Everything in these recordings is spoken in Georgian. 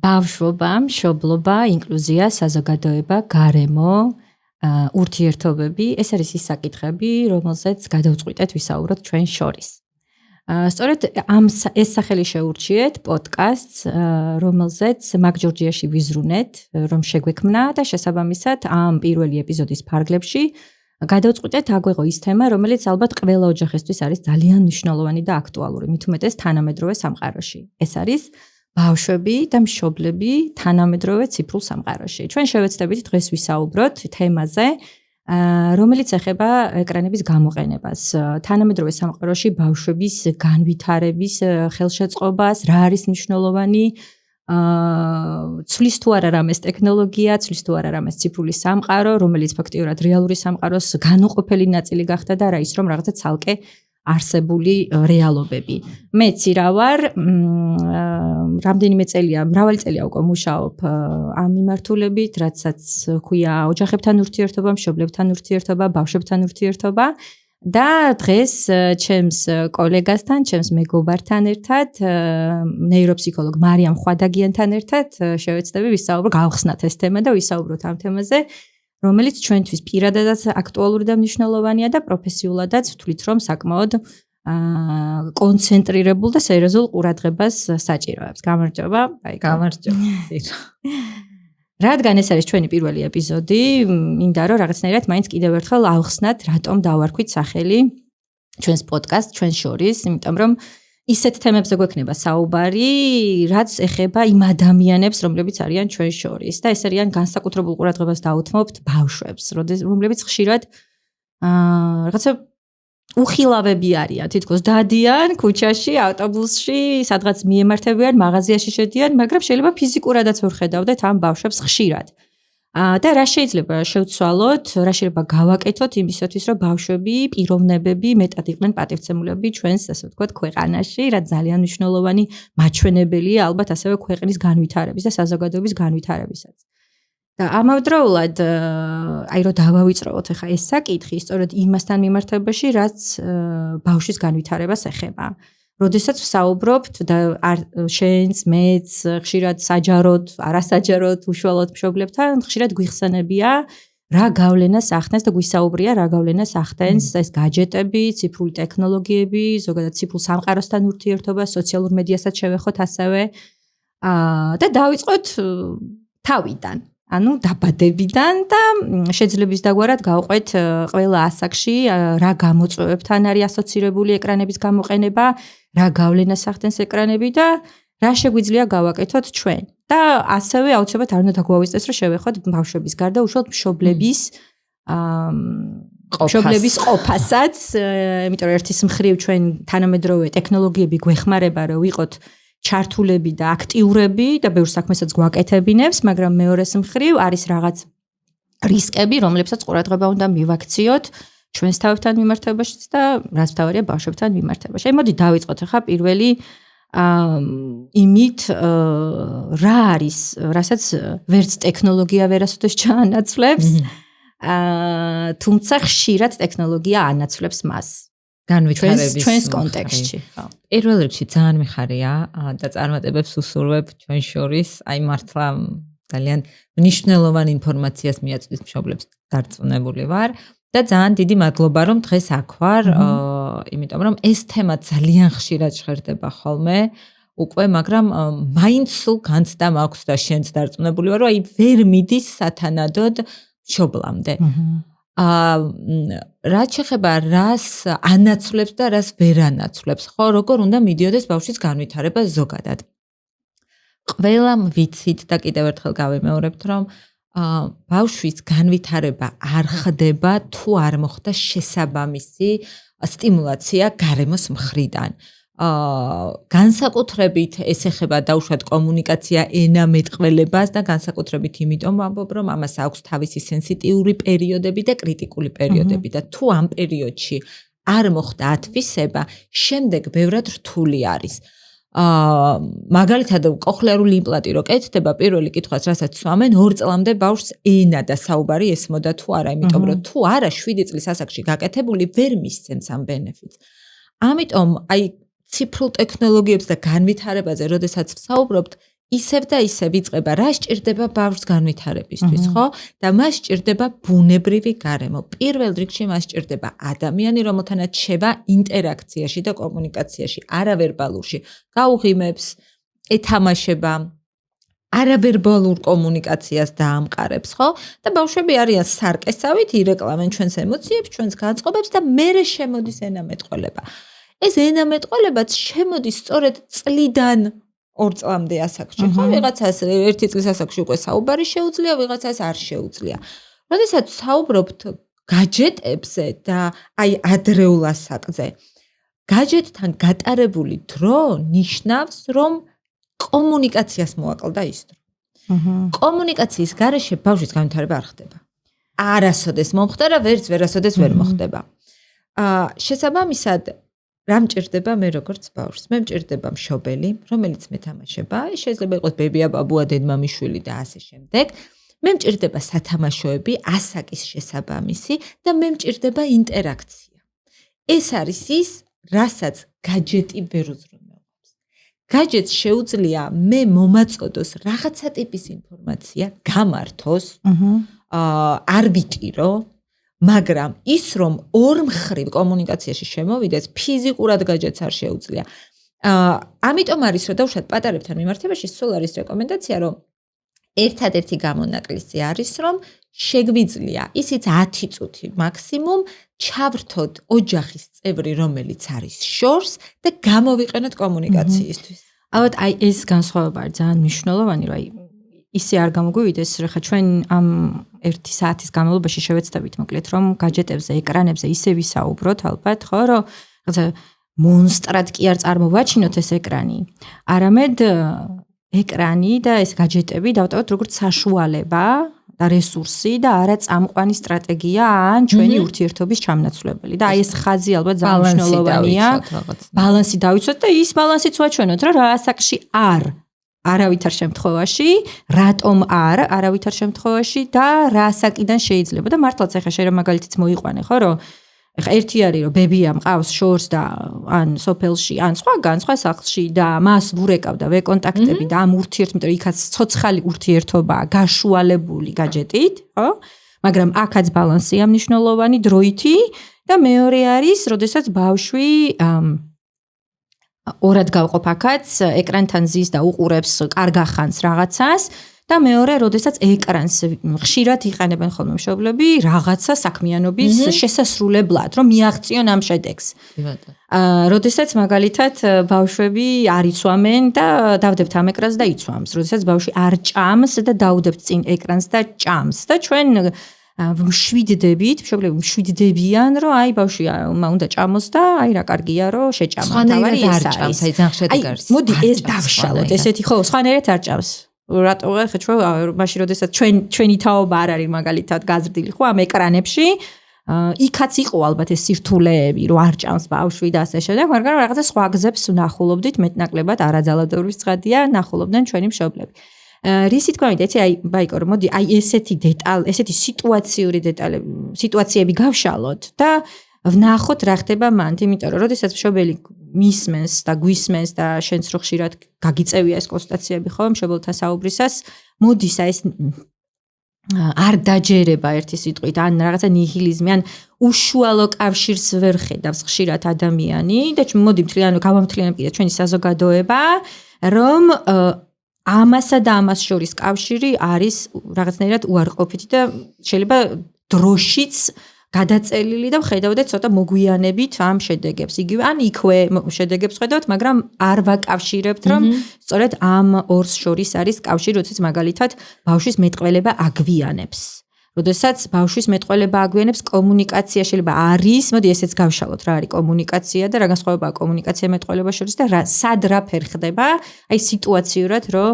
ბავშვობა, მშობლობა, ინკლუზია, საზოგადოება, გარემო, ურთიერთობები, ეს არის ის საკითხები, რომელზეც გადავწყვიტეთ ვისაუბროთ ჩვენ შორის. სწორედ ეს სახელი შეურჩიეთ პოდკასტს, რომელზეც მაგ ჯორჯიაში ვიზრუნეთ, რომ შეგვექმნა და შესაბამისად ამ პირველი ეპიზოდის ფარგლებში გადავწყვიტეთ აგვეღო ის თემა, რომელიც ალბათ ყველა ოჯახისთვის არის ძალიან მნიშვნელოვანი და აქტუალური, მით უმეტეს თანამედროვე სამყაროში. ეს არის ბავშვები და მშობლები თანამედროვე ციფრულ სამყაროში. ჩვენ შევეცდებით დღეს ვისაუბროთ თემაზე, რომელიც ეხება ეკრანების გამოყენებას. თანამედროვე სამყაროში ბავშვების განვითარების ხელშეწყობას, რა არის მნიშვნელოვანი, ცვლის თუ არა რამეს ტექნოლოგია, ცვლის თუ არა რამეს ციფრული სამყარო, რომელიც ფაქტიურად რეალური სამყაროს განუყოფელი ნაწილი გახდა და რა ის რომ რაღაცა ცალკე არსებული რეალობები. მეც რა ვარ, მრავალი წელია უკვე მუშაობ ამ მიმართულებით, რაცაც ქვია ოჯახებთან ურთიერთობა, მშობლებთან ურთიერთობა, ბავშვებთან ურთიერთობა და დღეს ჩემს კოლეგასთან, ჩემს მეგობართან ერთად, ნეიროფსიქოლოგ მარიამ ხვადაგიანთან ერთად შევეცდები ვისაუბროთ, გავხსნათ ეს თემა და ვისაუბროთ ამ თემაზე, რომელიც ჩვენთვის პირადადაც აქტუალური და მნიშვნელოვანია და პროფესიულადაც ვთვლით, რომ საკმაოდ კონცენტრირებულ და სერიოზულ ყურადღებას საჭიროებს. გამარჯობა. გამარჯობა. რადგან ეს არის ჩვენი პირველი ეპიზოდი, მინდა რომ რაღაცნაირად მაინც კიდევ ერთხელ ავხსნათ, რატომ დავარქვით სახელი ჩვენს პოდკასტ, ჩვენ შორის, იმიტომ რომ ისეთ თემებზე გვექნება საუბარი, რაც ეხება იმ ადამიანებს, რომლებიც არიან ჩვენ შორის და ეს არიან განსაკუთრებულ ყურადღებას დაუთმობთ ბავშვებს, რომლებიც ხშირად რაღაცა უხილავები არიან, თითქოს დადიან ქუჩაში, ავტობუსში, სადღაც მიემართებიან, მაღაზიაში შედიან, მაგრამ შეიძლება ფიზიკურადაც ვერ ხედავდეთ ამ ბავშვებს ხშირად. და რა შეიძლება შევცვალოთ, რა შეიძლება გავაკეთოთ იმისათვის, რომ ბავშვები, პიროვნებები მეტად იყვნენ პატივცემულები ჩვენს, ასე ვთქვათ, ქვეყანაში, რაც ძალიან მნიშვნელოვანი მაჩვენებელია ალბათ ასევე ქვეყნის განვითარების და საზოგადოების განვითარებისაც. და ამავდროულად, აი რომ დავავიწროვოთ ახლა ეს საკითხი, სწორედ იმასთან მიმართებაში, რაც ბავშვის განვითარებას ეხება. როდესაც ვსაუბრობთ და შენს, მეც, ხშირად საჯაროდ, არასაჯაროდ, უშუალოდ მშობლებთან, ხშირად გვიხსენებია, რა გავლენას ახდენს და გვისაუბრია, რა გავლენას ახდენს ეს гаджеტები, ციფრული ტექნოლოგიები, ზოგადად ციფრულ სამყაროსთან ურთიერთობა, სოციალურ მედიასაც შევეხოთ ასევე. და დავიწყოთ თავიდან. ანუ დაბადებიდან და შეძლების დაგვარად გავყვეთ ყველა ასაკში, რა გამოწვევებთან არის ასოცირებული ეკრანების გამოყენება, რა გავლენას ახდენს ეკრანები და რა შეგვიძლია გავაკეთოთ ჩვენ. და ასევე აუცილებლად არ უნდა დაგვავიწყდეს, რომ შევეხოთ ბავშვების გარდა უშუალოდ მშობლების ყოფასაც, იმიტომ რომ ერთის მხრივ ჩვენ თანამედროვე ტექნოლოგიები გვეხმარება, რომ ვიყოთ ჩართულები და აქტიურები და ბევრ საქმესაც გვაკეთებინებს, მაგრამ მეორეს მხრივ არის რაღაც რისკები, რომლებსაც ყურადღება უნდა მივაქციოთ ჩვენს თავებთან მიმართებაშიც და რაც თავარია ბავშვებთან მიმართებაში. მოდი დავიწყოთ ახლა პირველი იმით, რა არის, რასაც ვერც ტექნოლოგია ვერასოდეს ჩაანაცვლებს, თუმცა ხშირად ტექნოლოგია ანაცვლებს მას. განვითარების ჩვენს კონტექსტში. პირველ რიგში ძალიან მიხარია და წარმატებებს უსურვებ ჩვენ შორის, აი მართლა ძალიან მნიშვნელოვანი ინფორმაციას მიაწვდის მშობლებს დარწმუნებული ვარ და ძალიან დიდი მადლობა რომ დღეს აქ ვარ, იმიტომ რომ ეს თემა ძალიან ხშირად ჟღერდება ხოლმე უკვე, მაგრამ მაინც სულ განცდა მაქვს და შენც დარწმუნებული ვარ, რომ აი ვერ მიდის სათანადოდ მშობლამდე. რაც შეეხება რას ანაცვლებს და რას ვერ ანაცვლებს, ხო, როგორ უნდა მიდიოდეს ბავშვის განვითარება ზოგადად. ყველამ ვიცით და კიდევ ერთხელ გავიმეორებთ, რომ ბავშვის განვითარება არ ხდება თუ არ მოხდა შესაბამისი სტიმულაცია გარემოს მხრიდან. განსაკუთრებით ეს ეხება დაუშვათ კომუნიკაცია, ენა, მეტყველებას და განსაკუთრებით იმიტომ ვამბობ, რომ ამას აქვს თავისი სენსიტიური პერიოდები და კრიტიკული პერიოდები და თუ ამ პერიოდში არ მოხდა ათვისება, შემდეგ ბევრად რთული არის. მაგალითად, კოხლეარული იმპლანტი რო კეთდება, პირველი კითხვაც, რასაც სვამენ, 2 წლამდე ბავშვს ენა და საუბარი ესმოდა თუ არა, იმიტომ რომ თუ არა 7 წლის ასაკში გაკეთებული ვერ მისცემს ამ ბენეფიტს. ამიტომ აი ციფრულ ტექნოლოგიებს და განვითარებაზე, როდესაც ვსაუბრობთ, ისევ და ისევ იწყება რა სჭირდება ბავშვს განვითარებისთვის, ხო? და მას სჭირდება ბუნებრივი გარემო. პირველ რიგში მას სჭირდება ადამიანი, რომელთანაც შევა ინტერაქციაში და კომუნიკაციაში, არავერბალურში, გაუღიმებს, ეთამაშება, არავერბალურ კომუნიკაციას დაამყარებს, ხო? და ბავშვები არიან სარკესავით, ირეკლამენ ჩვენს ემოციებს, ჩვენს განწყობებს და მერე შემოდის ენამეტყველება. ეს ენამეტყველებაც შემოდის სწორედ წლიდან 2 წლამდე ასაკში, ხო? ვიღაცას 1 წლის ასაკში უკვე საუბარი შეუძლია, ვიღაცას არ შეუძლია. როდესაც საუბრობთ გაჯეტებზე და აი ადრეულ ასაკზე, გაჯეტთან გატარებული დრო ნიშნავს, რომ კომუნიკაციას მოაკლდა ის დრო. კომუნიკაციის გარეშე ბავშვის განვითარება არ ხდება. არასოდეს მომხდარა, ვერც ვერასოდეს ვერ მოხდება. შესაბამისად რა მჭირდება მე როგორც ბავშვს? მე მჭირდება მშობელი, რომელიც მეთამაშება, შეიძლება იყოს ბებია, ბაბუა, დედმამიშვილი და ასე შემდეგ. მე მჭირდება სათამაშოები, ასაკის შესაბამისი და მე მჭირდება ინტერაქცია. ეს არის ის, რასაც გაჯეტი ვერ უზრუნველყოფს. გაჯეტს შეუძლია მე მომაწოდოს რაღაცა ტიპის ინფორმაცია, გამართოს, არ ვიტირო, მაგრამ ის რომ ორმხრივ კომუნიკაციაში შემოვიდეს, ფიზიკურად გაჯეტს არ შეუძლია. ამიტომ არის რომ დავუშვათ პატარებთან მიმართებაში სულ არის რეკომენდაცია, რომ ერთადერთი გამონაკლისი არის, რომ შეგვიძლია ისიც 10 წუთი მაქსიმუმ ჩავრთოთ ოჯახის წევრი, რომელიც არის შორს და გამოვიყენოთ კომუნიკაციისთვის. ალბათ აი ეს განსხვავება არის ძალიან მნიშვნელოვანი, რომ აი ისე არ გამოგვივიდეს, ხა ჩვენ ამ 1 საათის განმავლობაში შევეცდებით მოკლედ, რომ გაჯეტებზე, ეკრანებზე ისე ვისაუბროთ, ალბათ, ხო, რომ რაღაცა მონსტრად კი არ წარმოვაჩინოთ ეს ეკრანი, არამედ ეკრანი და ეს გაჯეტები დავტოვოთ როგორც საშუალება და რესურსი და არა წამყვანი სტრატეგია ან ჩვენი ურთიერთობის ჩამნაცვლებელი. და აი ეს ხაზი ალბათ ძალიან მნიშვნელოვანია. ბალანსი დავიცვათ და ის ბალანსიც ვაჩვენოთ, რომ რა ასაკში არავითარ შემთხვევაში, რატომ არავითარ შემთხვევაში და რა ასაკიდან შეიძლება და მართლაც ახლა შეიძლება მაგალითიც მოიყვანე, ხო, რომ ახლა ერთი არის რომ ბებია მყავს შორს და ან სოფელში, ან სხვაგან, სხვა სახლში და მას ვურეკავდა ვეკონტაქტები და ამ ურთიერთობამ იქაც ცოცხალი ურთიერთობაა გაშუალებული გაჯეტით, ხო? მაგრამ აქაც ბალანსია მნიშვნელოვანი დროითი და მეორე არის, როდესაც ბავშვი ორად გავყოფ აქაც, ეკრანთან ზის და უყურებს კარგახანს რაღაცას და მეორე, როდესაც ეკრანს ხშირად იყენებენ ხოლმე მშობლები რაღაცა საქმიანობის შესასრულებლად, რომ მიაღწიონ ამ შედეგს. როდესაც მაგალითად ბავშვები არ იცვამენ და დავდებთ ამ ეკრანს და იცვამს. როდესაც ბავშვი არ ჭამს და დავდებთ წინ ეკრანს და ჭამს და ჩვენ მშვიდდებით, მშობლები მშვიდდებიან, რომ აი ბავშვი უნდა ჭამოს და აი რა კარგია, რომ შეჭამა. სხვანაირად არ ჭამს, აი ძალიან შედეგარს. მოდი ეს დავშალოთ, ესეთი ხო, სხვანაირად არ ჭამს. რატო ხე ჩვენ მაშინ როდესაც ჩვენი თაობა არ არის მაგალითად გაზრდილი ხო ამ ეკრანებში, იქაც იყო ალბათ ეს სირთულეები, რომ არ ჭამს ბავშვი და ასე შემდეგ, მაგრამ რაღაცა სხვა გზებს ვნახულობდით, მეტნაკლებად არაძალადობის ცხადია, ნახულობდნენ ჩვენი მშობლები. რისი თქმა უნდა, იცი, აი ბაიკო, რომ მოდი აი ესეთი სიტუაციური დეტალები, სიტუაციები გავშალოთ და ვნახოთ რა ხდება მანდ, იმიტომ რომ როდესაც მშობელი მისმენს და გვისმენს და შენც რო ხშირად გაგიწევია ეს კონსტატაციები ხო მშობელთან საუბრისას, მოდის აი ეს არ დაჯერება ერთი სიტყვით, ან რაღაცა ნიჰილიზმი, ან უშუალო კავშირს ვერ ხედავს ხშირად ადამიანი და მოდი გავამთლიანებ კიდე ჩვენი საზოგადოება, რომ ამასა და ამას შორის კავშირი არის რაღაცნაირად უარყოფითი და შეიძლება დროშიც გადაწელილი და ხედავდეთ ცოტა მოგვიანებით ამ შედეგებს. იგივე ან იქვე შედეგებს ხედავთ, მაგრამ არ ვაკავშირებთ, რომ სწორედ ამ ორს შორის არის კავშირი, როდესაც მაგალითად ბავშვის მეტყველება აგვიანებს. როდესაც ბავშვის მეტყველება აგვიანებს, კომუნიკაცია შეიძლება არის, მოდი ესეც გავშალოთ რა არის კომუნიკაცია და რა განსხვავებაა კომუნიკაცია მეტყველება შორის და სად რა ფერ ხდება, აი სიტუაციურად რომ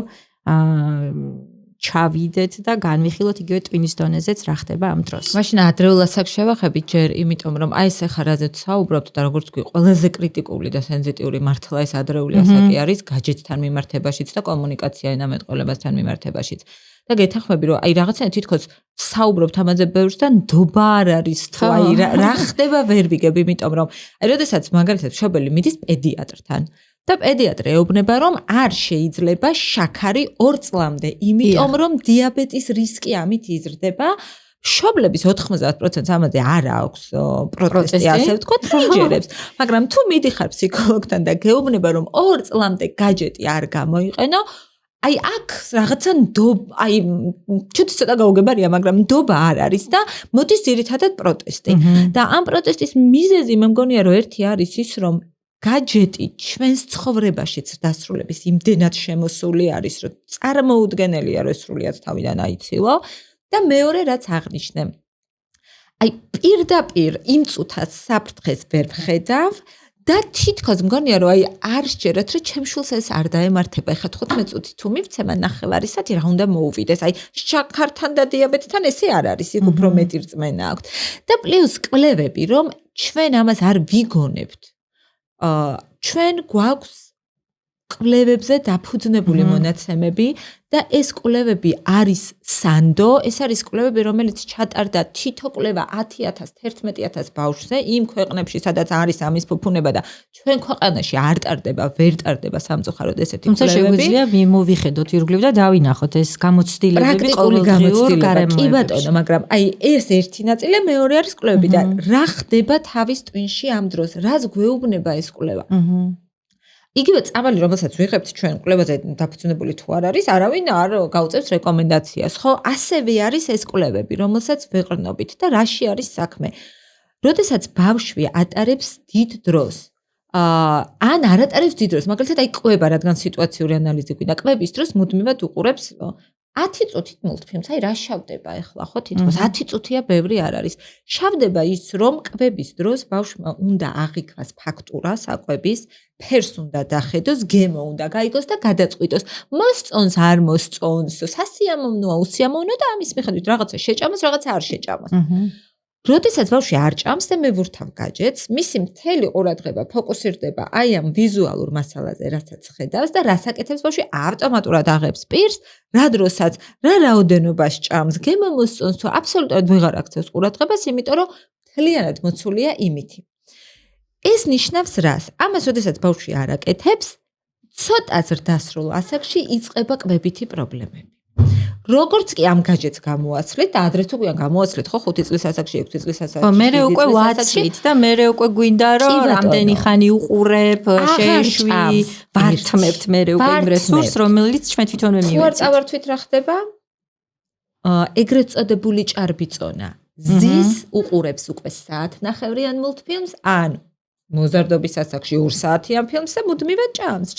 ჩავიდეთ და განვიხილოთ იგივე ტვინის დონეზეც რა ხდება ამ დროს. მაშინ ადრეულ ასაკში შევახებით ჯერ, იმიტომ რომ აი ეს ახლა რაზეც საუბრობთ და როგორც თქვი, ყველაზე კრიტიკული და სენზიტიური მართლა ეს ადრეული ასაკი არის გაჯეტთან მიმართებაშიც და კომუნიკაცია ენამეტყველებასთან მიმართებაშიც. და გეთანხმები რომ აი რაღაცა თითქოს საუბრობთ ამაზე ბევრს და ნდობა არ არის თუ აი რა ხდება ვერ ვიგებ, იმიტომ რომ აი როდესაც მაგალითად მშობელი მიდის პედიატრთან და პედიატრი ეუბნება, რომ არ შეიძლება შაქარი 2 წლამდე, იმიტომ რომ დიაბეტის რისკი ამით იზრდება. მშობლების 90% ამაზე არ აქვს პროტესტი, ასე ვთქვათ, რიჯერებს, მაგრამ თუ მიდიხარ ფსიქოლოგთან და გეუბნება, რომ 2 წლამდე გაჯეტი არ გამოიყენო, აი აქ რაღაცა ჩუთი ცოტა გაუგებარია, მაგრამ ნდობა არ არის და მოდის ძირითადად პროტესტი. და ამ პროტესტის მიზეზი მე მგონია, რომ ერთი არის ის, რომ გაჯეტი ჩვენს ცხოვრებაშიც დასრულების იმდენად შემოსული არის, რომ წარმოუდგენელია, რომ სრულიად თავიდან აიცილო. და მეორე რაც აღნიშნე. აი პირდაპირ იმ წუთას საფრთხეს ვერ ვხედავ და თითქოს მგონია რომ აი არ შეერათ რომ ჩემ შულს ეს არ დაემართება. ეხლა 15 წუთი თუ მივცემა ნახევარისათი რა უნდა მოუვიდეს. აი შაქართან და დიაბეტთან ესე არ არის, იქ უფრო მეტი რწმენა აქვს. და პლუს კვლევები რომ ჩვენ ამას არ ვიგონებთ. ჩვენ გვაქვს კვლევებზე დაფუძნებული მონაცემები და ეს კვლევები არის სანდო, ეს არის კვლევები, რომელიც ჩატარდა თითო კვლევა 10,000, 11,000 ბავშვზე იმ ქვეყნებში, სადაც არის ამის ფუფუნება და ჩვენ ქვეყანაში არ ტარდება, ვერ ტარდება სამწუხაროდ ესეთი კვლევები. თუმცა შეგვიძლია მივიხედოთ ირგვლივ და დავინახოთ ეს გამოცდილებები ყოველდღიურ გარემოებებში. კი ბატონო, მაგრამ აი ეს ერთი ნაწილი, მეორე არის კვლევები და რა ხდება თავის ტვინში ამ დროს, რას გვეუბნება ეს კვლევა. იგივე წამალი, რომელსაც ვიღებთ ჩვენ კვლევაზე დაფუძნებული თუ არ არის, არავინ არ გაუწევს რეკომენდაციას, ხო? ასევე არის ეს კვლევები, რომელსაც ვეყრდნობით და რაში არის საქმე. როდესაც ბავშვი ატარებს დიდ დროს, ან არ ატარებს დიდ დროს, მაგალითად აი ყვება, რადგან სიტუაციური ანალიზი გვინდა, ყვების დროს მუდმივად უყურებს 10 წუთით მულტფილმს, აი რა შავდება ახლა, ხო, თითქოს 10 წუთია ბევრი არ არის. შავდება ის, რომ ყვების დროს ბავშვმა უნდა აღიქვას ფაქტურა საყვების, ფერს უნდა დახედოს, გემო უნდა გაიგოს და გადაწყვიტოს. მოსწონს, არ მოსწონს, სასიამოვნოა, უსიამოვნოა და ამის მიხედვით რაღაცა შეჭამოს, რაღაცა არ შეჭამოს. როდესაც ბავშვი არ ჭამს და მე ვურთავ გაჯეტს, მისი მთელი ყურადღება ფოკუსირდება აი ამ ვიზუალურ მასალაზე, რასაც ხედავს და რას აკეთებს ბავშვი, ავტომატურად აღებს პირს, რა დროსაც, რა რაოდენობას ჭამს, გემო მოსწონს თუ აბსოლუტურად ვეღარ აქცევს ყურადღებას, იმიტომ რომ მთლიანად მოცულია იმითი. ეს ნიშნავს რას? ამას როდესაც ბავშვი არ აკეთებს, ცოტა ზრდასრულ ასაკში იწყება ყვებითი პრობლემები. როგორც კი ამ გაჯეტს გამოაცვლით და ადრე თუ გვიან გამოაცვლით, ხო 5 წლის ასაკში, 6 წლის ასაკში. ხო, მე უკვე ვაცლით და მე უკვე გვინდა რომ რამდენი ხანი უყურებ, შეშვი, ვართმევთ მე უკვე იმ რესურსს, რომელიც ჩვენ თვითონვე მივეცით. თუ არ წავართვით რა ხდება? ეგრეთ წოდებული ჭარბიწონა. ზის უყურებს უკვე საათნახევრიან მულტფილმს, ან მოზარდობის ასაკში 2 საათიან ფილმს და მუდმივად ჭამს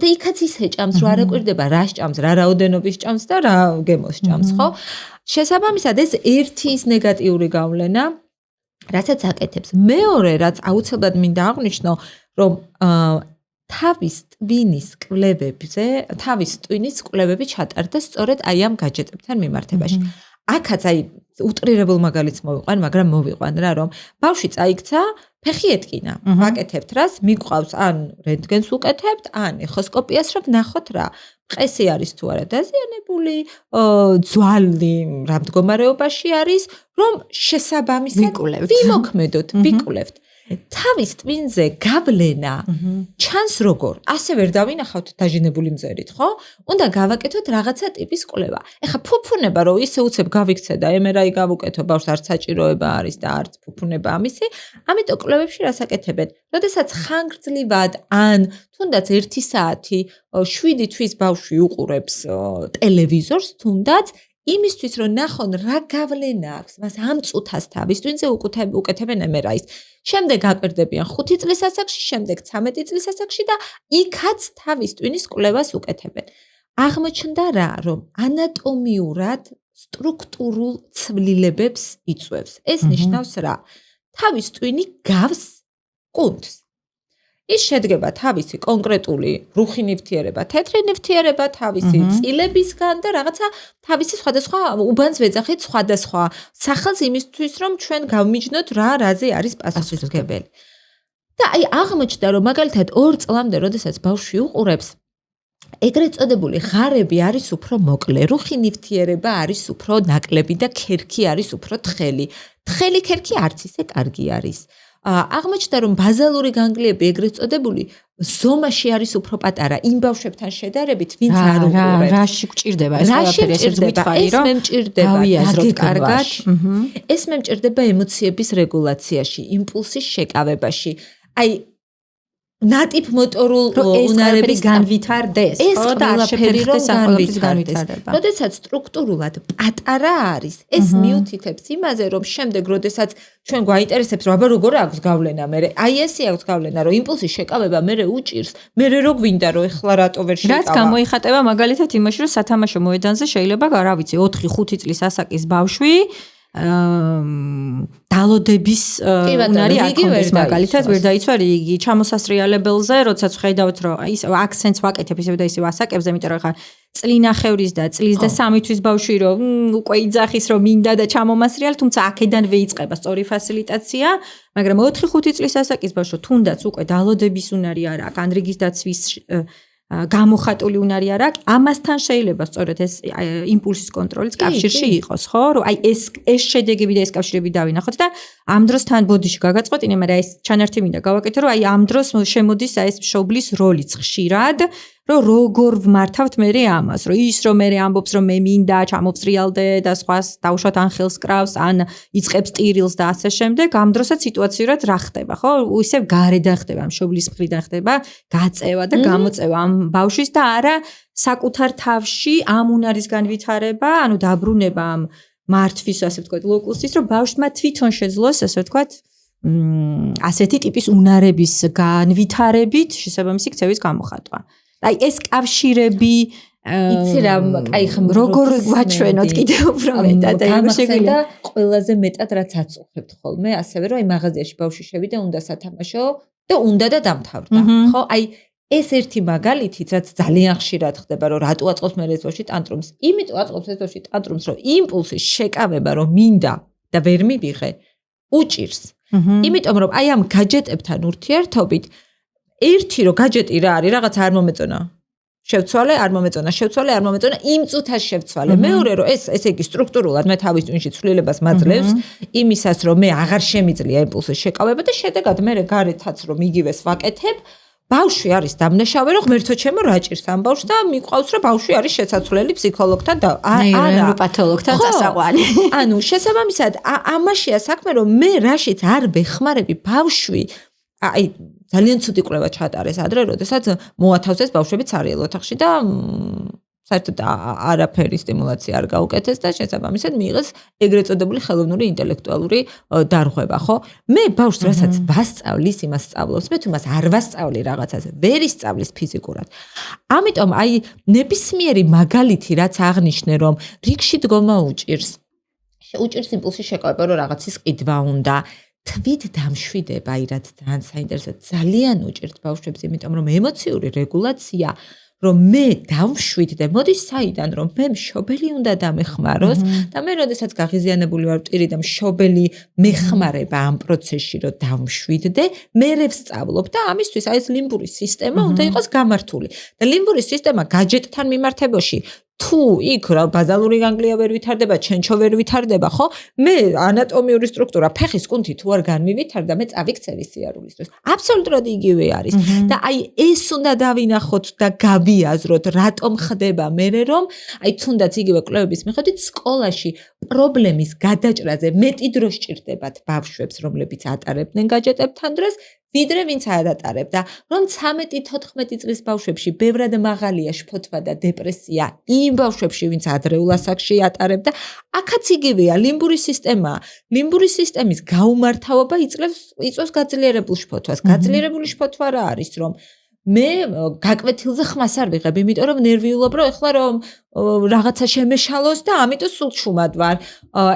და იქაც ისე ჭამს, რომ არ აკვირდება რა ჭამს, რა რაოდენობის ჭამს და რა გემოს ჭამს, ხო? შესაბამისად ეს ერთი ის ნეგატიური გავლენა, რასაც აკეთებს. მეორე რაც აუცილებლად მინდა აღვნიშნო, რომ თავის ტვინის კვლევები ჩატარდა სწორედ აი ამ გაჯეტებთან მიმართებაში. აქაც აი უტრირებულ მაგალითს მოვიყვან, მაგრამ მოვიყვან რა, რომ ბავშვი წაიქცა, ფეხი ეტკინა. ვაკეთებთ რას? მიგვყავს ან რენტგენს უკეთებთ, ან ეხოსკოპიას რომ ვნახოთ რა. ყესი არის თუ არა დაზიანებული, ძვალი რა მდგომარეობაში არის, რომ შესაბამისად ვიმოქმედოთ, ვიკვლევთ. თავის ტვინზე გავლენა ჩანს როგორ? ასე ვერ დავინახავთ დაჟინებული მზერით, ხო? უნდა გავაკეთოთ რაღაცა ტიპის კვლევა. ეხლა ფუფუნება რო ისე უცებ გავიქცე და MRI გავუკეთო, ბავშვს არც საჭიროება არის და არც ფუფუნება ამისი, ამიტომ კვლევებში რას აკეთებენ? როდესაც ხანგრძლივად ან თუნდაც 1 საათი 7 თვის ბავშვი უყურებს ტელევიზორს, თუნდაც იმისთვის რომ ნახონ რა გავლენა აქვს, მას ამ წუთას თავის ტვინზე უკეთებენ MRI-ს. შემდეგ აკვირდებიან 5 წლის ასაკში, შემდეგ 13 წლის ასაკში და იქაც თავის ტვინის კვლევას უკეთებენ. აღმოჩნდა რა, რომ ანატომიურად სტრუქტურულ ცვლილებებს იწვევს. ეს ნიშნავს რა? თავის ტვინი გავს კუნთს. ის შედგება თავისი კონკრეტული რუხი ნივთიერება, თეთრი ნივთიერება, თავისი წილებისგან და რაღაცა თავისი სხვადასხვა უბანს ვეძახით სხვადასხვა სახელს იმისთვის, რომ ჩვენ გავმიჯნოთ რა რაზე არის პასუხისმგებელი. და აი აღმოჩნდა, რომ მაგალითად 2 წლამდე, როდესაც ბავშვი უყურებს, ეგრეთ წოდებული ღარები არის უფრო მოკლე, რუხი ნივთიერება არის უფრო ნაკლები და ქერქი არის უფრო თხელი. თხელი ქერქი არც ისე კარგი არის. აღმოჩნდა რომ ბაზალური განგლიები ეგრეთ წოდებული ზომაში არის უფრო პატარა იმ ბავშვებთან შედარებით, ვინც არ უყურებს. რაში გჭირდება ეს ყველაფერი, ესეც გითხარი, რომ მე მჭირდება გავიაზროთ კარგად. ეს მე მჭირდება ემოციების რეგულაციაში, იმპულსის შეკავებაში. აი ნატიფ მოტორულ უნარების განვითარდეს, ხო და არ შეფერხდეს ამ განვითარება. როდესაც სტრუქტურულად პატარა არის, ეს მიუთითებს იმაზე, რომ შემდეგ როდესაც ჩვენ გვაინტერესებს, რომ აბა როგორ აქვს გავლენა მერე, აი ესე აქვს გავლენა, რომ იმპულსის შეკავება მერე უჭირს, მერე რო გვინდა რომ ეხლა რატო ვერ შეკავა. რაც გამოიხატება მაგალითად იმაში, რომ სათამაშო მოედანზე შეიძლება, რა ვიცი, 4-5 წლის ასაკის ბავშვი დალოდების უნარი აქვს მაგალითად ვერ დაიცვა რიგი ჩამოსასრიალებელზე როდესაც ხედავთ რომ ის აქცენტს ვაკეთებ ისევ და ისევ ასაკებზე იმიტომ რომ ხა წლინახევრის და წლის და 3 თვის ბავშვი რომ უკვე იძახის რომ მინდა და ჩამომასრიალ თუმცა აქედანვე იწყება სწორი ფასილიტაცია მაგრამ 4-5 წლის ასაკის ბავშვო თუნდაც უკვე დალოდების უნარი არ აქვს ან რიგის დაცვის გამოხატული უნარი არ აქვს ამასთან შეიძლება სწორედ ეს იმპულსის კონტროლიც კავშირში იყოს ხო რომ აი ეს შედეგები და ეს კავშირები დავინახოთ და ამ დროს თან ბოდიში გაგაწყვეტინე მაგრამ ეს ჩანართი მინდა გავაკეთო რომ აი ამ დროს შემოდის აი ეს მშობლის როლიც ხშირად რომ როგორ ვმართავთ მე ამას რომ ის რომ მე ამბობს რომ მე მინდა ჩამოვწრიალდე და სხვას დავუშვათ ან ხელს კრავს ან იწყებს ტირილს და ასე შემდეგ ამ დროსაც სიტუაციურად რა ხდება ხო ისევ გარედან ხდება მშობლის მხრიდან ხდება გაწევა და გამოწევა ამ ბავშვის და არა საკუთარ თავში ამ უნარის განვითარება ანუ დაბრუნება ამ მართვის ასე ვთქვათ ლოკუსის რომ ბავშვმა თვითონ შეძლოს ასე ვთქვათ ასეთი ტიპის უნარების განვითარებით შესაბამისი ქცევის გამოხატვა აი ეს კავშირები იცი რა კაი ხმ როგორ ვაჩვენოთ კიდევ უფრო მეტად აი შეგვიძლია ყველაზე მეტად რაც აწუხებთ ხოლმე ასევე რომ აი მაღაზიაში ბავშვი შევიდა უნდა სათამაშო და უნდა და დამთავრდა ხო აი ეს ერთი მაგალითიც რაც ძალიან ხშირად ხდება რომ რატო აწყობს მე ეს ბავშვი ტანტრუმს იმიტომ აწყობს ეს ბავშვი ტანტრუმს რომ იმპულსის შეკავება რომ მინდა და ვერ მივიღე უჭირს იმიტომ რომ აი ამ გაჯეტებთან ურთიერთობით ერთი რომ გაჯეტი რა არის რაღაც არ მომეწონა შევცვალე არ მომეწონა შევცვალე არ მომეწონა იმ წუთას შევცვალე მეორე რომ ესე იგი სტრუქტურულად მე თავის ტვინში ცვლილებას მაძლევს იმისას რომ მე აღარ შემიძლია იმპულსის შეკავება და შედეგად მე გარეთაც რომ იგივეს ვაკეთებ ბავშვი არის დამნაშავე რომ ღმერთო ჩემო რა ჭირს ამ ბავშვს და მიყვავს რომ ბავშვი არის შესაძლებელი ფსიქოლოგთან და არა ნეიროპათოლოგთან წასაყვანი ანუ შესაბამისად ამაშია საქმე რომ მე რაშიც არ ვეხმარები ბავშვი აი ძალიან ცუდი კვლევა ჩაატარეს ადრე, როდესაც მოათავსეს ბავშვები ცარიელ ოთახში და საერთოდ არაფერი სტიმულაცია არ გაუკეთეს და შესაბამისად მიიღეს ეგრეთ წოდებული ხელოვნური ინტელექტუალური დარღვევა, ხო? მე ბავშვს რასაც ვასწავლის, იმას სწავლობს, მე თუ იმას არ ვასწავლი რაღაცაზე, ვერ ისწავლის ფიზიკურად. ამიტომ აი ნებისმიერი მაგალითი რაც აღნიშნე რომ რიგში დგომა უჭირს იმპულსის შეკავება რომ რაღაცის ყიდვა უნდა თვით დამშვიდება, აი რაც ძალიან საინტერესო, ძალიან უჭირთ ბავშვებს, იმიტომ რომ ემოციური რეგულაცია, რომ მე დავშვიდ და მოდის საიდან, რომ მე მშობელი უნდა დამეხმაროს და მე როდესაც გაღიზიანებული ვარ პირი და მშობელი მეხმარება ამ პროცესში, რომ დავშვიდდე, მე ვსწავლობ და ამისთვის აი ეს ლიმბური სისტემა უნდა იყოს გამართული. და ლიმბური სისტემა გაჯეტთან მიმართებაში თუ იქ რა ბაზალური განგლია ვერ ვითარდება, ჩენჩო ვერ ვითარდება, ხო? მე ანატომიური სტრუქტურა ფეხის კუნთი თუ არ განმივითარდა, მე წავიქცევი სიარულისთვის. აბსოლუტურად იგივე არის. და აი ეს უნდა დავინახოთ და გავიაზროთ, რატომ ხდება მერე რომ აი თუნდაც იგივე კვლევების მიხედვით სკოლაში პრობლემის გადაჭრაზე მეტი დრო სჭირდებათ ბავშვებს, რომლებიც ატარებდნენ გაჯეტებთან დროს, ვიდრე ვინც ატარებდა, რომ 13-14 წლის ბავშვებში ბევრად მაღალია შფოთვა და დეპრესია იმ ბავშვებში, ვინც ადრეულ ასაკში ატარებდა, აქაც იგივეა, ლიმბური სისტემა. ლიმბური სისტემის გაუმართავობა იწვევს გაძლიერებულ შფოთვას. გაძლიერებული შფოთვა რა არის, რომ მე გაკვეთილზე ხმას არ ვიღებ, იმიტომ რომ ნერვიულობ, რომ ეხლა რომ რაღაცა შემეშალოს და ამიტომ სულ ჩუმად ვარ.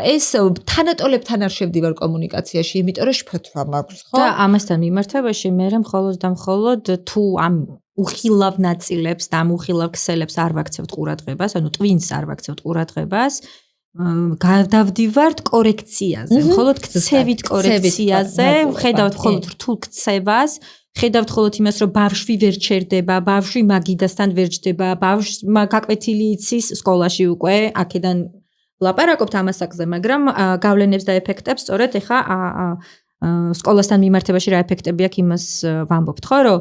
ეს თანატოლებთან არ შევდივარ კომუნიკაციაში, იმიტომ რომ შფოთვა მაქვს, ხო? და ამასთან მიმართებაში მე მხოლოდ და მხოლოდ თუ ამ უხილავ ნაწილებს და ამ უხილავ ქსელებს არ ვაქცევთ ყურადღებას, ანუ ტვინს არ ვაქცევთ ყურადღებას, გადავდივართ კორექციაზე, მხოლოდ ქცევით კორექციაზე, ხედავთ მხოლოდ რთულ ქცევას, ხედავთ მხოლოდ იმას, რომ ბავშვი ვერ ჩერდება, ბავშვი მაგიდასთან ვერ ჯდება, ბავშვმა გაკვეთილი იცის სკოლაში უკვე, აქედან ლაპარაკობთ ამ ასაკზე, მაგრამ გავლენებს და ეფექტებს სწორედ ეხა სკოლასთან მიმართებაში რა ეფექტები აქვს იმას ვამბობთ, ხო, რომ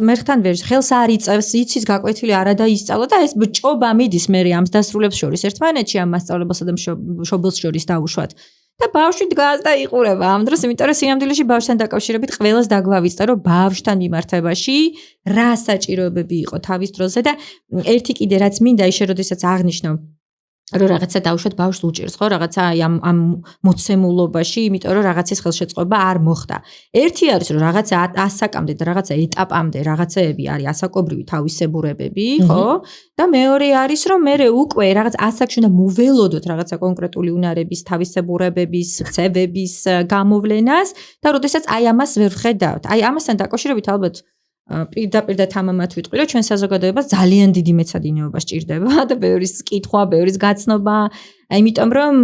მერხთან ვერ ხელს არ იწევს, იცის გაკვეთილი არა დაისწავლა და ეს ჭობა მიდის მე ამ დასრულებს შორის ერთმანეთში ამ მასწავლებელსა და მშობელს შორის დაუშვათ. და ბავშვი დგას და იყურება ამ დროს, იმიტომ რომ სინამდვილეში ბავშვთან დაკავშირებით ყველას დაგვავიწყდა, რომ ბავშვთან მიმართებაში რა საჭიროებები იყო თავის დროზე და ერთი კიდე რაც მინდა ისე როდესაც აღნიშნო რომ რაღაცა დაუშვათ ბავშვს უჭირს, ხო, რაღაცა ამ მოცემულობაში, იმიტომ რომ რაღაცის ხელშეწყობა არ მოხდა. ერთი არის რომ რაღაცა ასაკამდე და რაღაცა ეტაპამდე რაღაცეები არის ასაკობრივი თავისებურებები, ხო? და მეორე არის რომ მე უკვე რაღაც ასაკში უნდა მოველოდოთ რაღაცა კონკრეტული უნარების, თავისებურებების, ქცევების გამოვლენას და როდესაც აი ამას ვერ ვხედავთ. აი ამასთან დაკავშირებით ალბათ პირდაპირ და თამამად ვიტყვი, რომ ჩვენ საზოგადოებას ძალიან დიდი მეცადინეობა სჭირდება და ბევრის კითხვა, ბევრის გაცნობა, იმიტომ რომ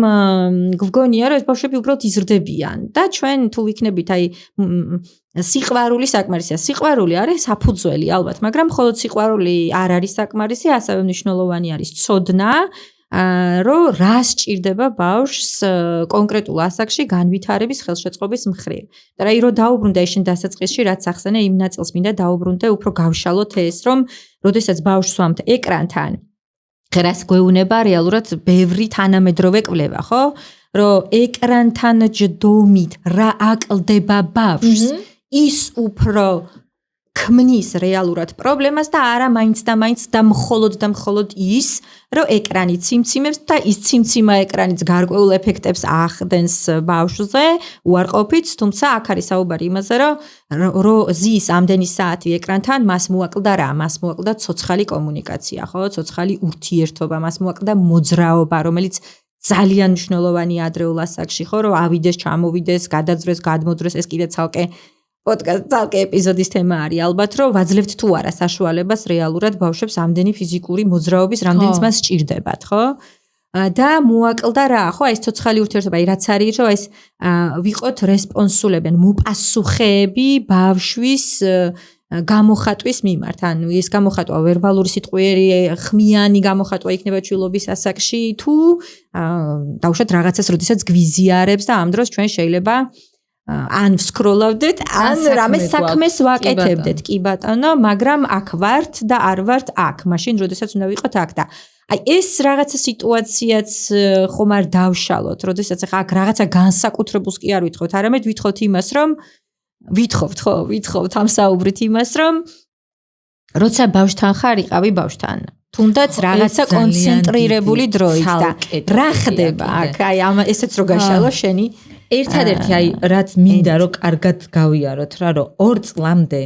გვგონია, რომ ეს ბავშვები უბრალოდ იზრდებიან და ჩვენ თუ ვიქნებით აი სიყვარული საკმარისია. სიყვარული არის საფუძველი ალბათ, მაგრამ მხოლოდ სიყვარული არ არის საკმარისი, ასევე მნიშვნელოვანი არის ცოდნა, რომ რა სჭირდება ბავშვს კონკრეტულ ასაკში განვითარების ხელშეწყობის მხრივ. და აი რომ დაუბრუნდა ეს შენ დასაწყისში რაც ახსენე იმ ნაწილს მინდა დაუბრუნდე უფრო გავშალოთ ეს რომ როდესაც ბავშვს ვამთ ეკრანთან ღერას გვეუნება რეალურად ბევრი თანამედროვე კვლევა, ხო? რომ ეკრანთან ჯდომით რა აკლდება ბავშვს ის უფრო ქმნის რეალურად პრობლემას და არა მაინც და მხოლოდ ის, რომ ეკრანი ციმციმებს და ის ციმციმა ეკრანიც გარკვეულ ეფექტებს ახდენს ბავშვზე, უარყოფით, თუმცა აქ არის საუბარი იმაზე, რომ ზის ამდენი საათი ეკრანთან მას მოაკლდა რა? მას მოაკლდა ცოცხალი კომუნიკაცია, ხო? ცოცხალი ურთიერთობა, მას მოაკლდა მოძრაობა, რომელიც ძალიან მნიშვნელოვანი ადრეულ ასაკში, ხო, რომ ავიდეს, ჩამოვიდეს, გადაძრეს, გადმოძრეს, ეს კიდე ცალკე პოდკასტ ეპიზოდის თემა არის ალბათ, რომ ვაძლევთ თუ არა საშუალებას რეალურად ბავშვებს ამდენი ფიზიკური მოძრაობის, რამდენიც მას სჭირდებათ, ხო? და მოაკლდა რა, ხო, ეს ცოცხალი ურთიერთობა, რაც არის, რომ ეს ვიყოთ რესპონსულებენ, მოპასუხეები ბავშვის გამოხატვის მიმართ. ანუ ეს გამოხატვა ვერბალური სიტყვიერი ხმიანი გამოხატვა იქნება ჩვილობის ასაკში თუ დაუშვათ რაღაცას, როდესაც გვიზიარებს და ამ დროს ჩვენ შეიძლება ან ვსკროლავდეთ, ან რამე საქმეს ვაკეთებდეთ, კი ბატონო, მაგრამ აქ ვართ და არ ვართ აქ, მაშინ როდესაც უნდა ვიყოთ აქ და აი ეს რაღაცა სიტუაციაც ხომ არ დავშალოთ, როდესაც ახლა აქ რაღაცა განსაკუთრებულს კი არ ვითხოვთ, არამედ ვითხოვთ იმას, რომ ვითხოვთ ამ საუბრით იმას, რომ როცა ბავშვთან ხარ, იყავი ბავშვთან. თუნდაც რაღაცა კონცენტრირებული დროით და რა ხდება აქ, აი ესეც რო გაშალო შენი ერთადერთი აი რაც მინდა რომ კარგად გავიაროთ რა რომ 2 წლამდე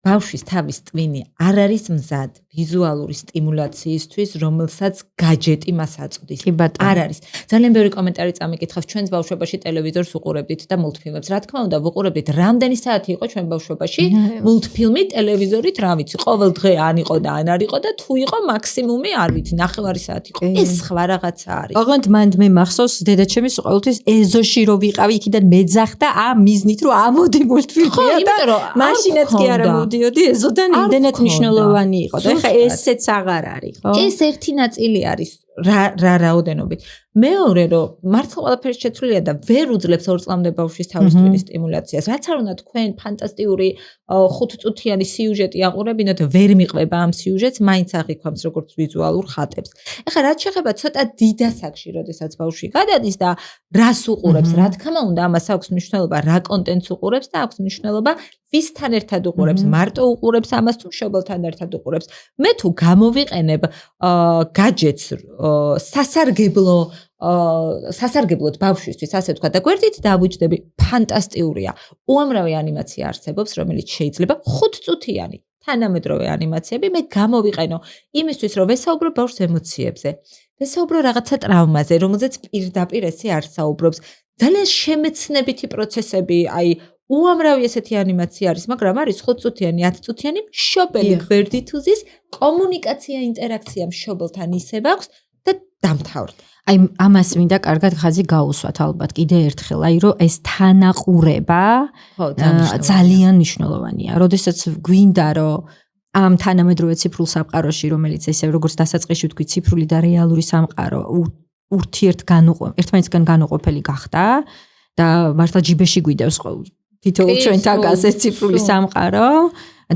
ბავშვის თავის ტვინი არ არის მზად ვიზუალური სტიმულაციისთვის, რომელსაც გაჯეტი მას აწვდის. არ არის. ძალიან ბევრი კომენტარი წამიკითხავს ჩვენს ბავშვობაში ტელევიზორს უყურებდით და მულტფილმებს. რა თქმა უნდა, ვუყურებდით რამდენი საათი იყო ჩვენ ბავშვობაში მულტფილმი ტელევიზორით, რა ვიცი, ყოველ დღე ან იყო და ან არ იყო და თუ იყო მაქსიმუმი, არ ვიცი, 9 საათი იყო. ეს სხვა რაღაცა არის. ოღონდ მანდ მე მახსოვს დედაჩემის ყოველთვის ეზოში რო ვიყავი, იქიდან მეძახდა ამ მიზნით რომ ამოდი მულტფილმია და მაშინაც კი არა მოვდიოდი ეზოდან იმდენად მნიშვნელოვანი იყო. ესეც აღარ არის, ხო? ეს ერთი ნაწილი არის რა რაოდენობით. მეორე რომ მართლა ყველაფერი შეცვლილია და ვერ უძლებს 2 წლამდე ბავშვის თავის ტვინის სტიმულაციას. რაც არ უნდა თქვენ ფანტასტიკური 5 წუთიანი სიუჟეტი აყურებინოთ, ვერ მიყვება ამ სიუჟეტს, მაინც აღიქვამს როგორც ვიზუალურ ხატებს. ეხლა რაც შეეხება ცოტა დიდ ასაკში, როდესაც ბავშვი გადადის და რას უყურებს, რა თქმა უნდა, ამას აქვს მნიშვნელობა, რა კონტენტს უყურებს და აქვს მნიშვნელობა ვისთან ერთად უყურებს, მარტო უყურებს ამას თუ მშობელთან ერთად უყურებს. მე თუ გამოვიყენებ გაჯეტს სასარგებლოდ ბავშვისთვის, ასე ვთქვა და გვერდით დავუჯდები, ფანტასტიურია. უამრავი ანიმაცია არსებობს, რომელიც შეიძლება 5 წუთიანი თანამედროვე ანიმაციები მე გამოვიყენო იმისთვის, რომ ვესაუბრო ბავშვს ემოციებზე. ვესაუბრო რაღაცა ტრავმაზე, რომელზეც პირდაპირ ესე არ საუბრობს. ძალიან შემეცნებითი პროცესები, აი უამრავი ესეთი ანიმაცია არის, მაგრამ არის 5 წუთიანი, 10 წუთიანი, მშობელი გვერდით უზის, კომუნიკაცია, ინტერაქცია მშობელთან ისევ აქვს და დამთავრდა. აი ამას მინდა კარგად ხაზი გაუსვათ ალბათ კიდე ერთხელ, აი რომ ეს თანაყურება ძალიან მნიშვნელოვანია. როდესაც გვინდა რომ ამ თანამედროვე ციფრულ სამყაროში, რომელიც ესე როგორც დასაწყისში ვთქვი, ციფრული და რეალური სამყარო ერთმანეთისგან განუყოფელი გახდა და მართლა ჯიბეში გვიდევს თითოეულ ჩვენთან გასეს ციფრული სამყარო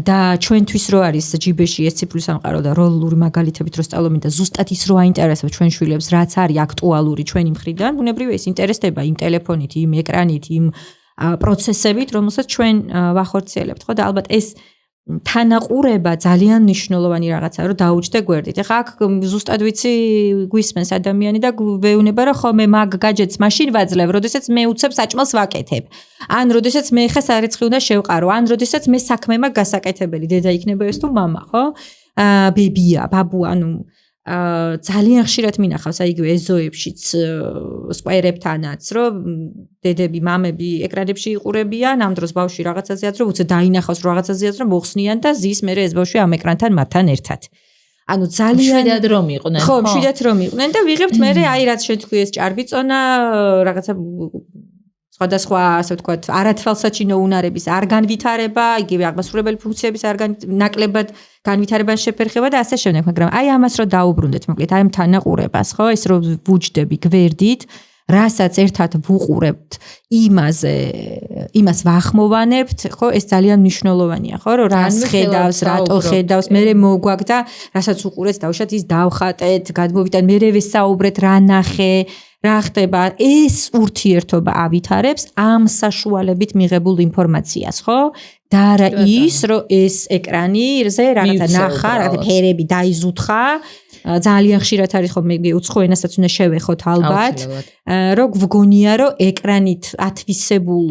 და ჩვენთვის რო არის ჯიბეში ეს ციფრული სამყარო და როლური მაგალითებით რო სწავლობთ და ზუსტად ის რო აინტერესებს ჩვენ შვილებს რაც არის აქტუალური ჩვენი მხრიდან ბუნებრივია ის ინტერესდება იმ ტელეფონით იმ ეკრანით იმ პროცესებით რომელსაც ჩვენ ვახორციელებთ ხო და ალბათ ეს თანაყურება ძალიან მნიშვნელოვანი რაღაცაა რომ დაუჯდე გვერდით. ეხლა აქ ზუსტად ვიცი გვისმენს ადამიანი და გვეუბნება რომ ხო მე მაგ გაჯეტს მაშინ ვაძლევ, როდესაც მე უცებ საჭმელს ვაკეთებ. ან როდესაც მე ხა სარეცხი უნდა შევყარო, ან როდესაც მე საქმე მაქვს გასაკეთებელი, დედა იქნება ეს თუ მამა, ხო? ბებია, ბაბუ, ანუ ძალიან ხშირად მინახავს აი იგივე ეზოებშიც სპაერებთანაც რომ დედები, მამები ეკრანებში იყურებიან, ამ დროს ბავშვი რაღაცაზეაც რომ უცე დაინახავს რაღაცაზეაც რომ მოხსნიან და ზის მე ეს ბავშვი ამ ეკრანთან მათთან ერთად. ანუ ძალიან მშვიდად რომ იყვნენ. ხო, მშვიდად რომ იყვნენ და ვიღებთ მე აი რაც შეთქვი ეს ჭარბიწონა რაღაცა სხვადასხვა ასე ვთქვათ არათვალსაჩინო უნარების არ განვითარება, იგივე აღმასრულებელი ფუნქციების არ ნაკლებად განვითარებან შეფერხება და ასე შემდეგ, მაგრამ აი ამას რო დაუბრუნდეთ, მოკლედ აი ამ თანაყურებას, ხო, ეს რო ვუჯდები გვერდით, რასაც ერთად ვუყურებთ, იმას ვახმოვანებთ, ხო, ეს ძალიან მნიშვნელოვანია, ხო, რომ რას ხედავს, რატო ხედავს, მე მოგვაგ და რასაც უყურეთ, დავშათ ის დავხატეთ, გადმოვიტან, მე ვესაუბრეთ, რა ნახე რა ხდება ეს ურთიერთობა ავითარებს ამ საშუალებით მიღებულ ინფორმაციას, ხო? და რა ის რომ ეს ეკრანიზე რაღაცა ნახა, რაღაცა ფერები დაიზუთხა, ძალიან ხშირად არის ხო მე უცხო ენასაც უნდა შევეხოთ ალბათ, რომ გვგონია რომ ეკრანით ათვისებულ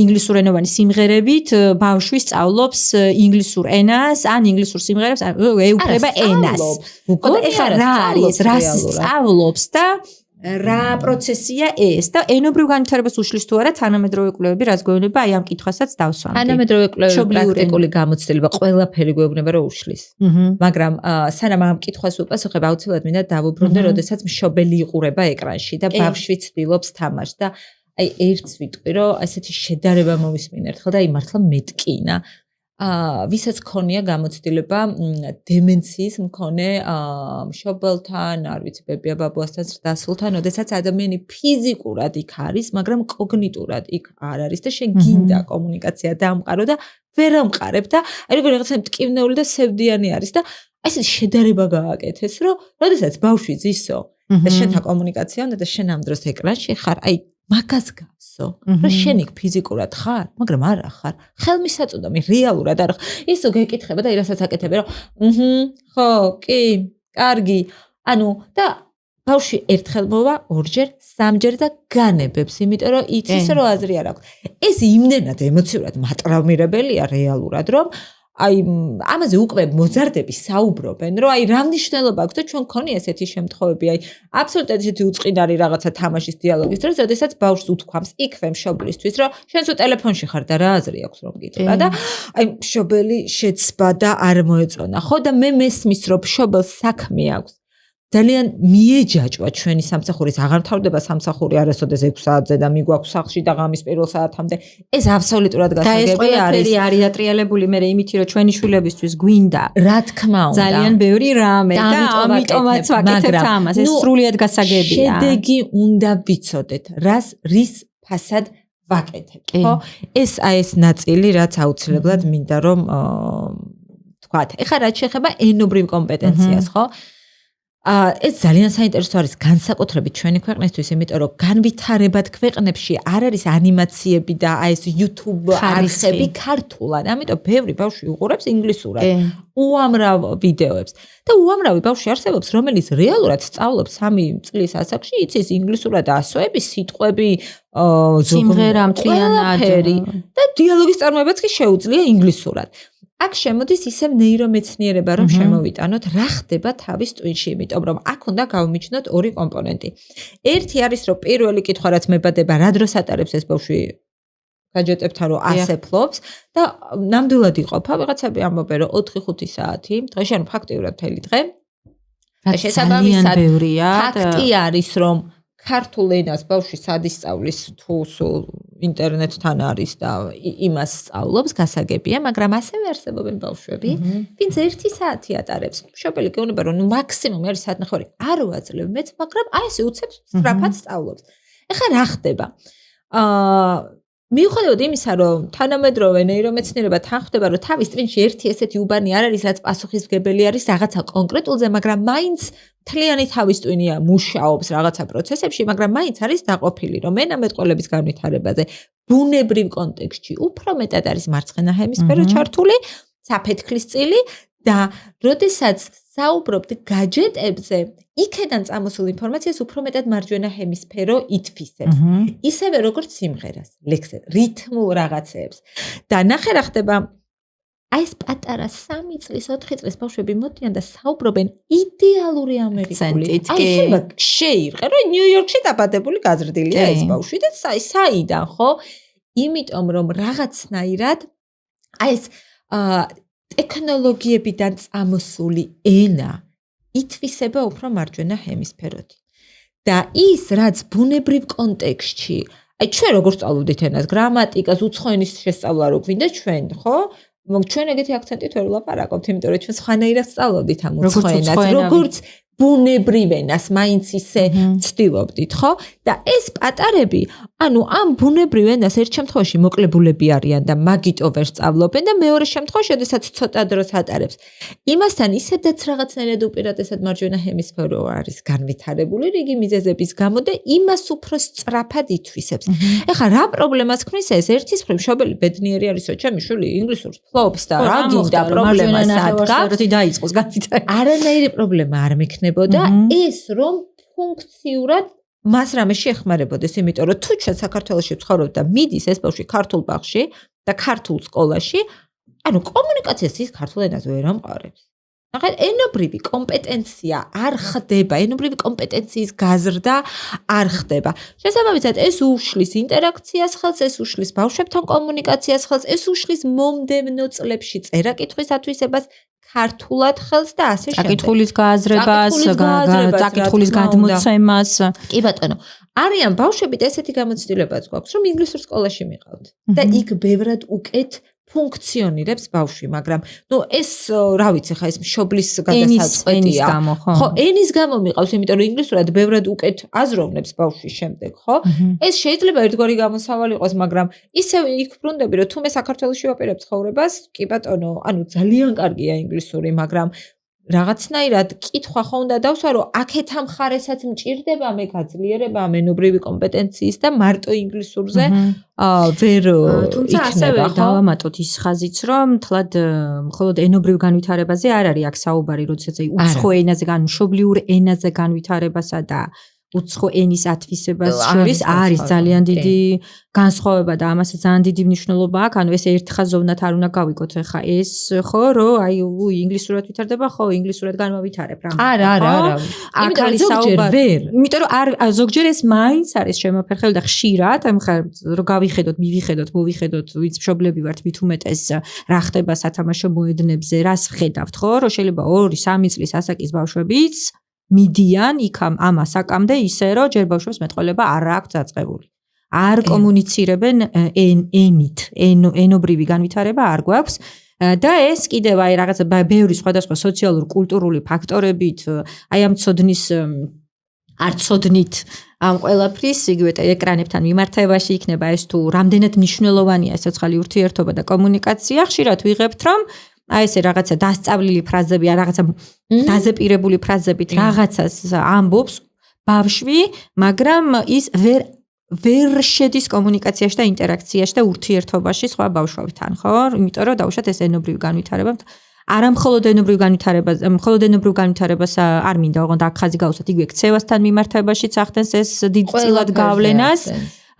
ინგლისურენოვანი სიმღერებით ბავშვი სწავლობს ინგლისურ ენას, ან ინგლისურ სიმღერებს ეუფლება ენას. ეხლა რა არის, რას სწავლობს და რა პროცესია ეს და ენობრივ განვითარებას უშლის თუ არა თანამედროვე კვლევები რაც გვეუბნება აი ამ კითხვასაც დავსვამდი. თანამედროვე კვლევები პრაქტიკული გამოცდილება ყველაფერი გვეუბნება რომ უშლის. მაგრამ სანამ ამ კითხვას უპასუხებ აუცილებლად მინდა დავუბრუნდე, როდესაც მშობელი იყურება ეკრანში და ბავშვი ცდილობს თამაშს და აი ერთს ვიტყვი რომ ასეთი შედარება მოვისმინე ერთხელ და აი მართლა მეტკინა. ვისაც ქონია გამოცდილება დემენციის მქონე მშობელთან, არ ვიცი, ბებია ბაბუასთან, ზრდასრულთან, როდესაც ადამიანი ფიზიკურად იქ არის, მაგრამ კოგნიტურად იქ არ არის და შენ გინდა კომუნიკაცია დაამყარო და ვერ ამყარებ და აი როგორ რაღაცა მტკივნეული და სევდიანი არის და აი ეს შედარება გააკეთეს, რომ როდესაც ბავშვი ზისო და შენთან კომუნიკაცია უნდა და შენ ამ დროს ეკრანში ხარ, აი მაგას გასო, რომ შენ იქ ფიზიკურად ხარ, მაგრამ არა ხარ. ხელმისაწვდომი რეალურად არ ხარ. ისო გეკითხება და ირასაც აკეთებ, რომ ხო, კი, კარგი. ანუ და ბავშვი ერთხელ მოვა, ორჯერ, სამჯერ და განებებს, იმიტომ რომ იცის რომ აზრი არ აქვს. ეს იმდენად ემოციურად მატრაუმირებელია რეალურად, რომ აი ამაზე უკვე მოზარდები საუბრობენ, რომ აი რა მნიშვნელობა აქვს და ჩვენ გქონია ესეთი შემთხვევები, აი აბსოლუტურად ესეთი უწყინარი რაღაცა თამაშის დიალოგის დროს, როდესაც ბავშვს უთქვამს იქვე მშობლისთვის, რომ შენ სულ ტელეფონში ხარ და რა აზრი აქვს რომ გითხრა და აი მშობელი შეცბა და არ მოეწონა, ხო და მე მესმის რომ მშობელს საქმე აქვს. ძალიან მიეჯაჭვა ჩვენი სამსახურის აღარ მთავრდება სამსახური არასოდეს 6 საათზე და მიგვაქვს სახლში და ღამის პირველ საათამდე ეს აბსოლუტურად გასაგები არის. და ეს არის ატრიალებული მე იმითი რომ ჩვენი შვილებისთვის გვინდა რა თქმა უნდა ძალიან ბევრი რამე და ამიტომაც ვაკეთებთ ამას. ეს სრულიად გასაგებია. შედეგი უნდა ვიცოდეთ, რის ფასად ვაკეთებთ, ხო? ეს აი ეს ნაწილი რაც აუცილებლად მინდა რომ თქვათ. ეხლა რაც შეეხება ენობრივ კომპეტენციას, ხო? ეს ძალიან საინტერესო არის განსაკუთრებით ჩვენი ქვეყნისთვის, იმიტომ რომ განვითარებად ქვეყნებში არ არის ანიმაციები და აი ეს YouTube არხები ქართულად, ამიტომ ბევრი ბავშვი უყურებს ინგლისურად უამრავ ვიდეოებს და უამრავი ბავშვი არსებობს, რომელიც რეალურად სწავლობს 3 წლის ასაკში, იცის ინგლისურად ასოები, სიტყვები, სიმღერა მთლიანად და დიალოგის წარმოებაც კი შეუძლია ინგლისურად. აქ შემოდის ისევ ნეირომეცნიერება რომ შემოვიტანოთ რა ხდება თავის ტვინში, იმიტომ რომ აქ უნდა გავმიჩნოთ ორი კომპონენტი. ერთი არის რომ პირველი კითხვა რაც მებადება, რა დროს ატარებს ეს ბავშვი გაჯეტებთან რომ ასეფლობს და ნამდვილად იყოფა, ვიღაცები ამბობენ რომ 4-5 საათი, დღეში ანუ ფაქტიურად მთელი დღე. და შესაბამისად ფაქტი არის რომ ქართულ ენას ბავშვი სად ისწავლის თუ სულ ინტერნეტთან არის და იმას სწავლობს, გასაგებია, მაგრამ ასევე არსებობენ ბავშვები, ვინც 1 საათი ატარებს. მშობელი გეუბნება რომ მაქსიმუმი არის საათნახევარი. არ ვაძლევ მეც, მაგრამ აი ესე უცებ სწრაფად სწავლობს. ეხლა რა ხდება? მიუხედავად იმისა, რომ თანამედროვე ნეირომეცნიერება თან ხვდება, რომ თავის წინში ერთი ესეთი უბანი არ არის, რაც პასუხისმგებელი არის რაღაცა კონკრეტულზე, მაგრამ მაინც მთლიანი თავის ტვინია მუშაობს რაღაცა პროცესებში, მაგრამ მაინც არის დაყოფილი, რომ ენამეტყველების განვითარებაზე ბუნებრივ კონტექსტში უფრო მეტად არის მარცხენა ჰემისფერო ჩართული, საფეთქლის წილი და როდესაც საუბრობთ გაჯეტებზე, იქედან წამოსულ ინფორმაციას უფრო მეტად მარჯვენა ჰემისფერო ითვისებს. ისევე როგორც სიმღერას, ლექსებს, რითმულ რაღაცეებს. და ნახე რა ხდება, აი ეს პატარა 3 წლის, 4 წლის ბავშვები მოდიან და საუბრობენ იდეალური ამერიკული. აი შეირყე, რომ ნიუ-იორკში დაბადებული გაზრდილია ეს ბავშვი და საიდან, ხო? იმიტომ რომ რაღაცნაირად აი ეს ტექნოლოგიებიდან წამოსული ენა ითვისება უფრო მარჯვენა ჰემისფეროთი. და ის, რაც ბუნებრივ კონტექსტში, აი ჩვენ როგორ სწავლობდით ენას, გრამატიკას, უცხო ენის შესწავლა რო გვინდა ჩვენ, ხო? ჩვენ ეგეთი აქცენტით ვერ ვლაპარაკობთ, იმიტომ რომ ჩვენ სხვანაირად სწავლობდით ამ უცხო ენას, როგორც ბუნებრივ ენას, მაინც ისე ცდილობდით, ხო? და ეს პატარები, ანუ ამ ბუნებრივ ენას ერთ შემთხვევაში მოკლებულები არიან და მაგიტო ვერ სწავლობენ და მეორე შემთხვევაში, შესაძაც ცოტა დროს ატარებს. იმასთან ისედაც რაღაცნაირად უპირატესად მარჯვენა ჰემისფერო არის განვითარებული რიგი მიზეზების გამო და იმას უფრო სწრაფად ითვისებს. ეხლა რა პრობლემას ქმნის ეს? ერთის მხრივ მშობელი ბედნიერი არისო, ჩემი შვილი ინგლისურს ფლობს და რა გინდა პრობლემას ადგას? დაიწყოს განვითარება. არანაირი პრობლემა არ მექნებოდა ეს რომ ფუნქციურად მას რამეში ეხმარებოდეს, იმიტომ რომ თუ ჩვენ საქართველოში ვცხოვრობთ და მიდის ეს ბავშვი ქართულ ბაღში და ქართულ სკოლაში, ანუ კომუნიკაციას ის ქართულ ენაზე ვერ ამყარებს. ნახეთ, ენობრივი კომპეტენცია არ ხდება, ენობრივი კომპეტენციის გაზრდა არ ხდება. შესაბამისად, ეს უშლის ინტერაქციას ხელს, ეს უშლის ბავშვებთან კომუნიკაციას ხელს, ეს უშლის მომდევნო წლებში წერა-კითხვის ათვისებას ქართულად ხელს და ასე შემდეგ. წაკითხulis გააზრებას, წაკითხulis გადმოცემას. კი ბატონო, არიან ბავშვები და ესეთი გამოცდილებაც გვაქვს, რომ ინგლისურ სკოლაში მიყავთ და იქ ბევრად უკეთ ფუნქციონირებს ბავშვი, მაგრამ ნუ ეს რა ვიცი ხა ეს მშობლის გადასაწყვეტია. ხო, ენის გამო მიყავს, იმიტომ რომ ინგლისურად ბევრად უკეთ აზროვნებს ბავშვი შემდეგ, ხო? ეს შეიძლება ერთგვარი გამოსავალი იყოს, მაგრამ ისევ იქ ბრუნდები, რომ თუ მე საქართველოში ვაპირებ ცხოვრებას, კი ბატონო, ანუ ძალიან კარგია ინგლისური, მაგრამ რაღაცნაირად კითხვა ხო უნდა დავსვა, რომ აქეთ ამ ხარესაც მჭირდება მე გაძლიერება ამ ენობრივი კომპეტენციის და მარტო ინგლისურზე ვერ თუმცა ასევე დავამატოთ ის ხაზიც, რომ თლად მხოლოდ ენობრივ განვითარებაზე არ არის აქ საუბარი, როდესაც უცხო ენაზე, ანუ მშობლიურ ენაზე განვითარებასა და უცხო ენის ათვისებას შორის არის ძალიან დიდი განსხვავება და ამასაც ძალიან დიდი მნიშვნელობა აქვს. ანუ ეს ერთხელ ზოვნად არ უნდა გავიგოთ ახლა ეს ხო, რომ აი ინგლისურად ვითარდება, ხო, ინგლისურად განმავითარებ რა. არა. აქ არის საუბარი. იმიტომ რომ ზოგჯერ ეს მაინც არის შემოფერხელი და ხშირად, აი ხარ რომ გავიხედოთ, მოვიხედოთ, ვინც მშობლები ვართ, მით უმეტეს რა ხდება სათამაშო მოედნებზე, რას ვხედავთ, ხო, რომ შეიძლება 2-3 წლის ასაკის ბავშვებიც მიდიან იქამ ამ ასაკამდე ისე რომ ჯერ ბავშვებს მეტყველება არ აქვს დაწყებული. არ კომუნიცირებენ ენით, ენობრივი განვითარება არ გვაქვს და ეს კიდევ აი რაღაცა ბევრი სხვადასხვა სოციალურ კულტურული ფაქტორებით აი ამ ცოდნის არ ცოდნით ამ ყველაფრის იგივე ეკრანებთან მიმართებაში იქნება ეს თუ რამდენად მნიშვნელოვანია ეს ცოცხალი ურთიერთობა და კომუნიკაცია, ხშირად ვიღებთ რომ აი ესე რაღაცა დასწავლილი ფრაზები, რაღაცა დაზეპირებული ფრაზებით რაღაცას ამბობს ბავშვი, მაგრამ ის ვერ შედის კომუნიკაციაში და ინტერაქციაში და ურთიერთობაში სხვა ბავშვებთან, ხო? იმიტომ რომ დაუშვათ ეს ენობრივი განვითარება არა მხოლოდ ენობრივ განვითარებას არ მინდა ოღონდ აქ ხაზი გავუსვათ, იგივე ქცევასთან მიმართებაშიც ახდენს ეს დიდწილად გავლენას.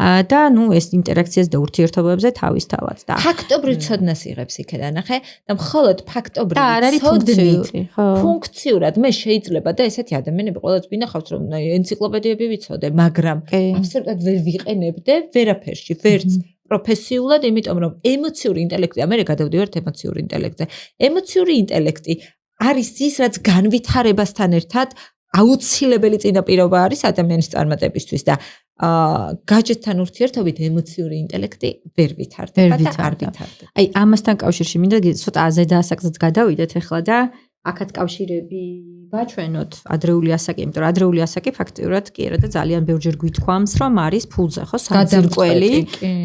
და ნუ ეს ინტერაქციას და ურთიერთობებზე თავისთავად და ფაქტობრივ ცოდნას იღებს იქიდან, ნახე, და მხოლოდ ფაქტობრივი ცოდნით ფუნქციურად მე შეიძლება და ესეთი ადამიანები ყველაც ვინახავთ რომ ენციკლოპედიები ვიცოდე, მაგრამ აბსოლუტურად ვერ ვიყენებდე ვერაფერში, ვერც პროფესიულად, იმიტომ რომ ემოციური ინტელექტი, მე გადავდივართ ემოციური ინტელექტზე. ემოციური ინტელექტი არის ის, რაც განვითარებასთან ერთად აუცილებელი წინაპირობა არის ადამიანის წარმატებისთვის და გაჯეთთან ურთიერთობით ემოციური ინტელექტი ვერ ვითარდება და არ ვითარდება. აი ამასთან კავშირში მინდა ცოტა ზედა ასაკზეც გადავიდეთ ახლა და აქაც კავშირები ვაჩვენოთ ადრეული ასაკი, იმიტომ რომ ადრეული ასაკი ფაქტიურად კი არა და ძალიან ბევრჯერ გვითქვამს, რომ არის ფულზე, ხო, საძირკველი.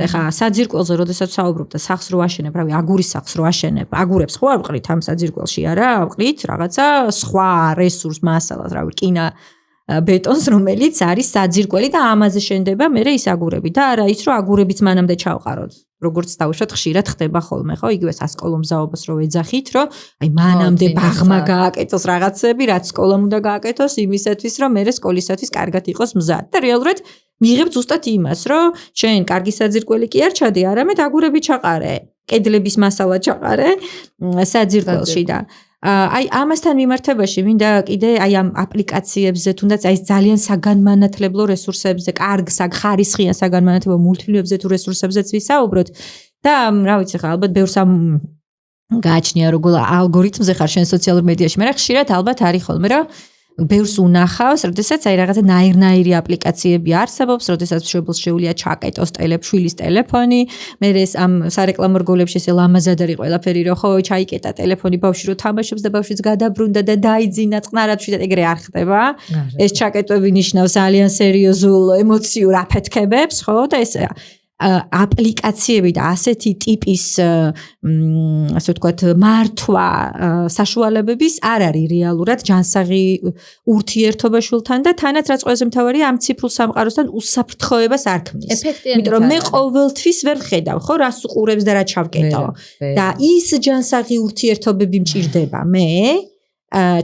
ეხლა საძირკველზე, როდესაც საუბრობ და სახს რო აშენებ, რავი, აგურის სახს რო აშენებ, აგურებს ხო არ ვყრით ამ საძირკველში, არა, ვყრით რაღაცა სხვა რესურს მასალას, რავი, რკინა ბეტონს, რომელიც არის საძირკველი და ამაზე შენდება მერე ის აგურები და არა ის, რომ აგურებიც მანამდე ჩავყაროთ. როგორც დავუშვათ, ხშირად ხდება ხოლმე, ხო, იგივე სასკოლო მზაობას რო ეძახით, რომ აი მანამდე ბაღმა გააკეთოს რაღაცები, რაც სკოლამ უნდა გააკეთოს იმისათვის, რომ მერე სკოლისათვის კარგად იყოს მზად. და რეალურად მიიღებ ზუსტად იმას, რომ შენ კარგი საძირკველი კი არ ჩადე, არამედ აგურები ჩაყარე, კედლების მასალა ჩაყარე საძირკველში და აი ამასთან მიმართებაში მინდა კიდე აი ამ აპლიკაციებზე თუნდაც აი ძალიან საგანმანათლებლო რესურსებზე, კარგ ხარისხიან საგანმანათლებლო მულტფილმებზე თუ რესურსებზეც ვისაუბროთ და რა ვიცი ხა ალბათ ბევრს ამ გააჩნია როგორ ალგორითმზე ხარ შენ სოციალურ მედიაში, მაგრამ ხშირად ალბათ არის ხოლმე რა ბევრს უნახავს, როდესაც აი რაღაცა ნაირ-ნაირი აპლიკაციები არსებობს, როდესაც მშობელს შეუძლია ჩაკეტოს შვილის ტელეფონი, მე ეს ამ სარეკლამო რგოლებში ესე ლამაზად არის ყველაფერი, რომ ხო ჩაიკეტა ტელეფონი ბავშვი რო თამაშობს და ბავშვიც გადაბრუნდა და დაიძინა წყნარადში და ეგრე არ ხდება. ეს ჩაკეტები ნიშნავს ძალიან სერიოზულ ემოციურ აფეთქებებს, ხო და ეს აპლიკაციები და ასეთი ტიპის ასე ვთქვათ მართვა საშუალებების არ არის რეალურად ჯანსაღი ურთიერთობა შვილთან და თანაც რაც ყველაზე მთავარია ამ ციფრულ სამყაროსთან უსაფრთხოებას არ ქმნის. იმიტომ რომ მე ყოველთვის ვერ ხედავ, ხო, რას უყურებს და რა ჩავკეტო. და ის ჯანსაღი ურთიერთობები მჭირდება მე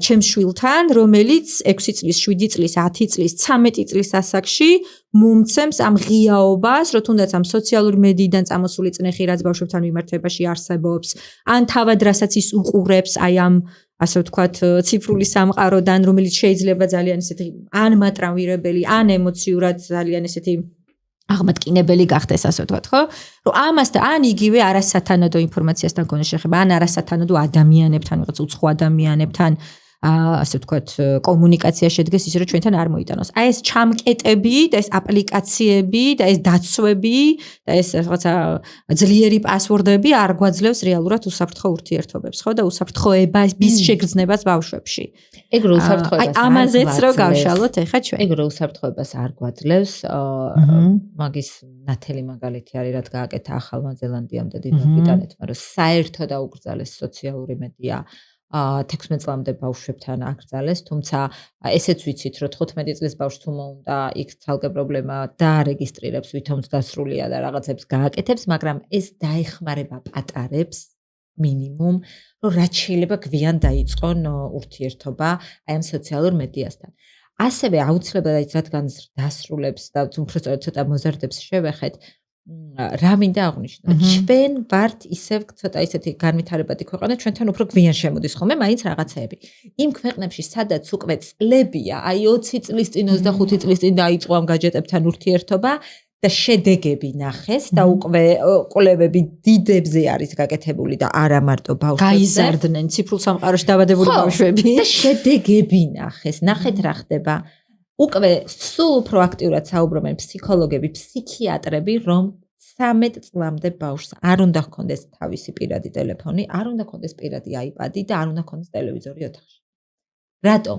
ჩემს შვილთან, რომელიც 6 წლის, 7 წლის, 10 წლის, 13 წლის ასაკში მომცემს ამ ღიაობას, რომ თუნდაც ამ სოციალური მედიიდან წამოსული წნეხი, რაც ბავშვებთან მიმართებაში არსებობს, ან თავად რასაც ის უყურებს, აი ამ ასე ვთქვათ, ციფრული სამყაროდან, რომელიც შეიძლება ძალიან ესეთი ან მატრამირებელი, ან ემოციურად ძალიან ესეთი აღმატკინებელი გახდეს, ასე ვთქვათ, ხო? რომ ამასთან ან იგივე არასათანადო ინფორმაციასთან გქონდეს შეხება, ან არასათანადო ადამიანებთან, ვიღაც უცხო ადამიანებთან, ასე ვთქვათ, კომუნიკაცია შედგეს ისე, რომ ჩვენთან არ მოიტანოს. აი ეს ჩამკეტები და ეს აპლიკაციები და ეს დაცვები და ეს რაღაცა ძლიერი პასვორდები არ გვაძლევს რეალურად უსაფრთხო ურთიერთობებს, ხო? და უსაფრთხოების შეგრძნებას ბავშვებში. ეგ რო უსაფრთხოებას ამაზეც რო გავშალოთ ეხა ჩვენ. ეგ რო უსაფრთხოებას არ გვაძლევს, მაგის ნათელი მაგალითი არის, რაც გააკეთა ახალმა ზელანდიამ და დიდ ბრიტანეთმა, რომ საერთოდ აუკრძალეს სოციალური მედია 16 წლამდე ბავშვებთან აკრძალეს, თუმცა ესეც ვიცით, რომ 15 წლის ბავშვს თუ მოუნდა იქ ცალკე პრობლემა დაარეგისტრირებს, ვითომაც დასრულია და რაღაცებს გააკეთებს, მაგრამ ეს დაეხმარება პატარებს მინიმუმ, რომ რაც შეიძლება გვიან დაიწყონ ურთიერთობა აი ამ სოციალურ მედიასთან. ასევე აუცილებლად რადგან დასრულებს და უფრო სწორედ ცოტა მოზარდებს შევეხეთ, რა მინდა აღნიშნო, ჩვენ ვართ ისევ ცოტა ისეთი განვითარებადი ქვეყანა, ჩვენთან უფრო გვიან შემოდის ხოლმე მაინც რაღაცეები. იმ ქვეყნებში, სადაც უკვე წლებია, აი 20 წლის წინ, 25 წლის წინ დაიწყო ამ გაჯეტებთან ურთიერთობა და შედეგები ნახეს და უკვე კვლევები დიდებზე არის გაკეთებული და არა მარტო ბავშვებზე. გაიზარდნენ ციფრულ სამყაროში დაბადებული ბავშვები და შედეგები ნახეს. ნახეთ რა ხდება. უკვე სულ უფრო აქტიურად საუბრობენ ფსიქოლოგები, ფსიქიატრები, რომ 13 წლამდე ბავშვს არ უნდა ჰქონდეს თავისი პირადი ტელეფონი, არ უნდა ჰქონდეს პირადი iPad-ი და არ უნდა ჰქონდეს ტელევიზორი ოთახში. რატომ?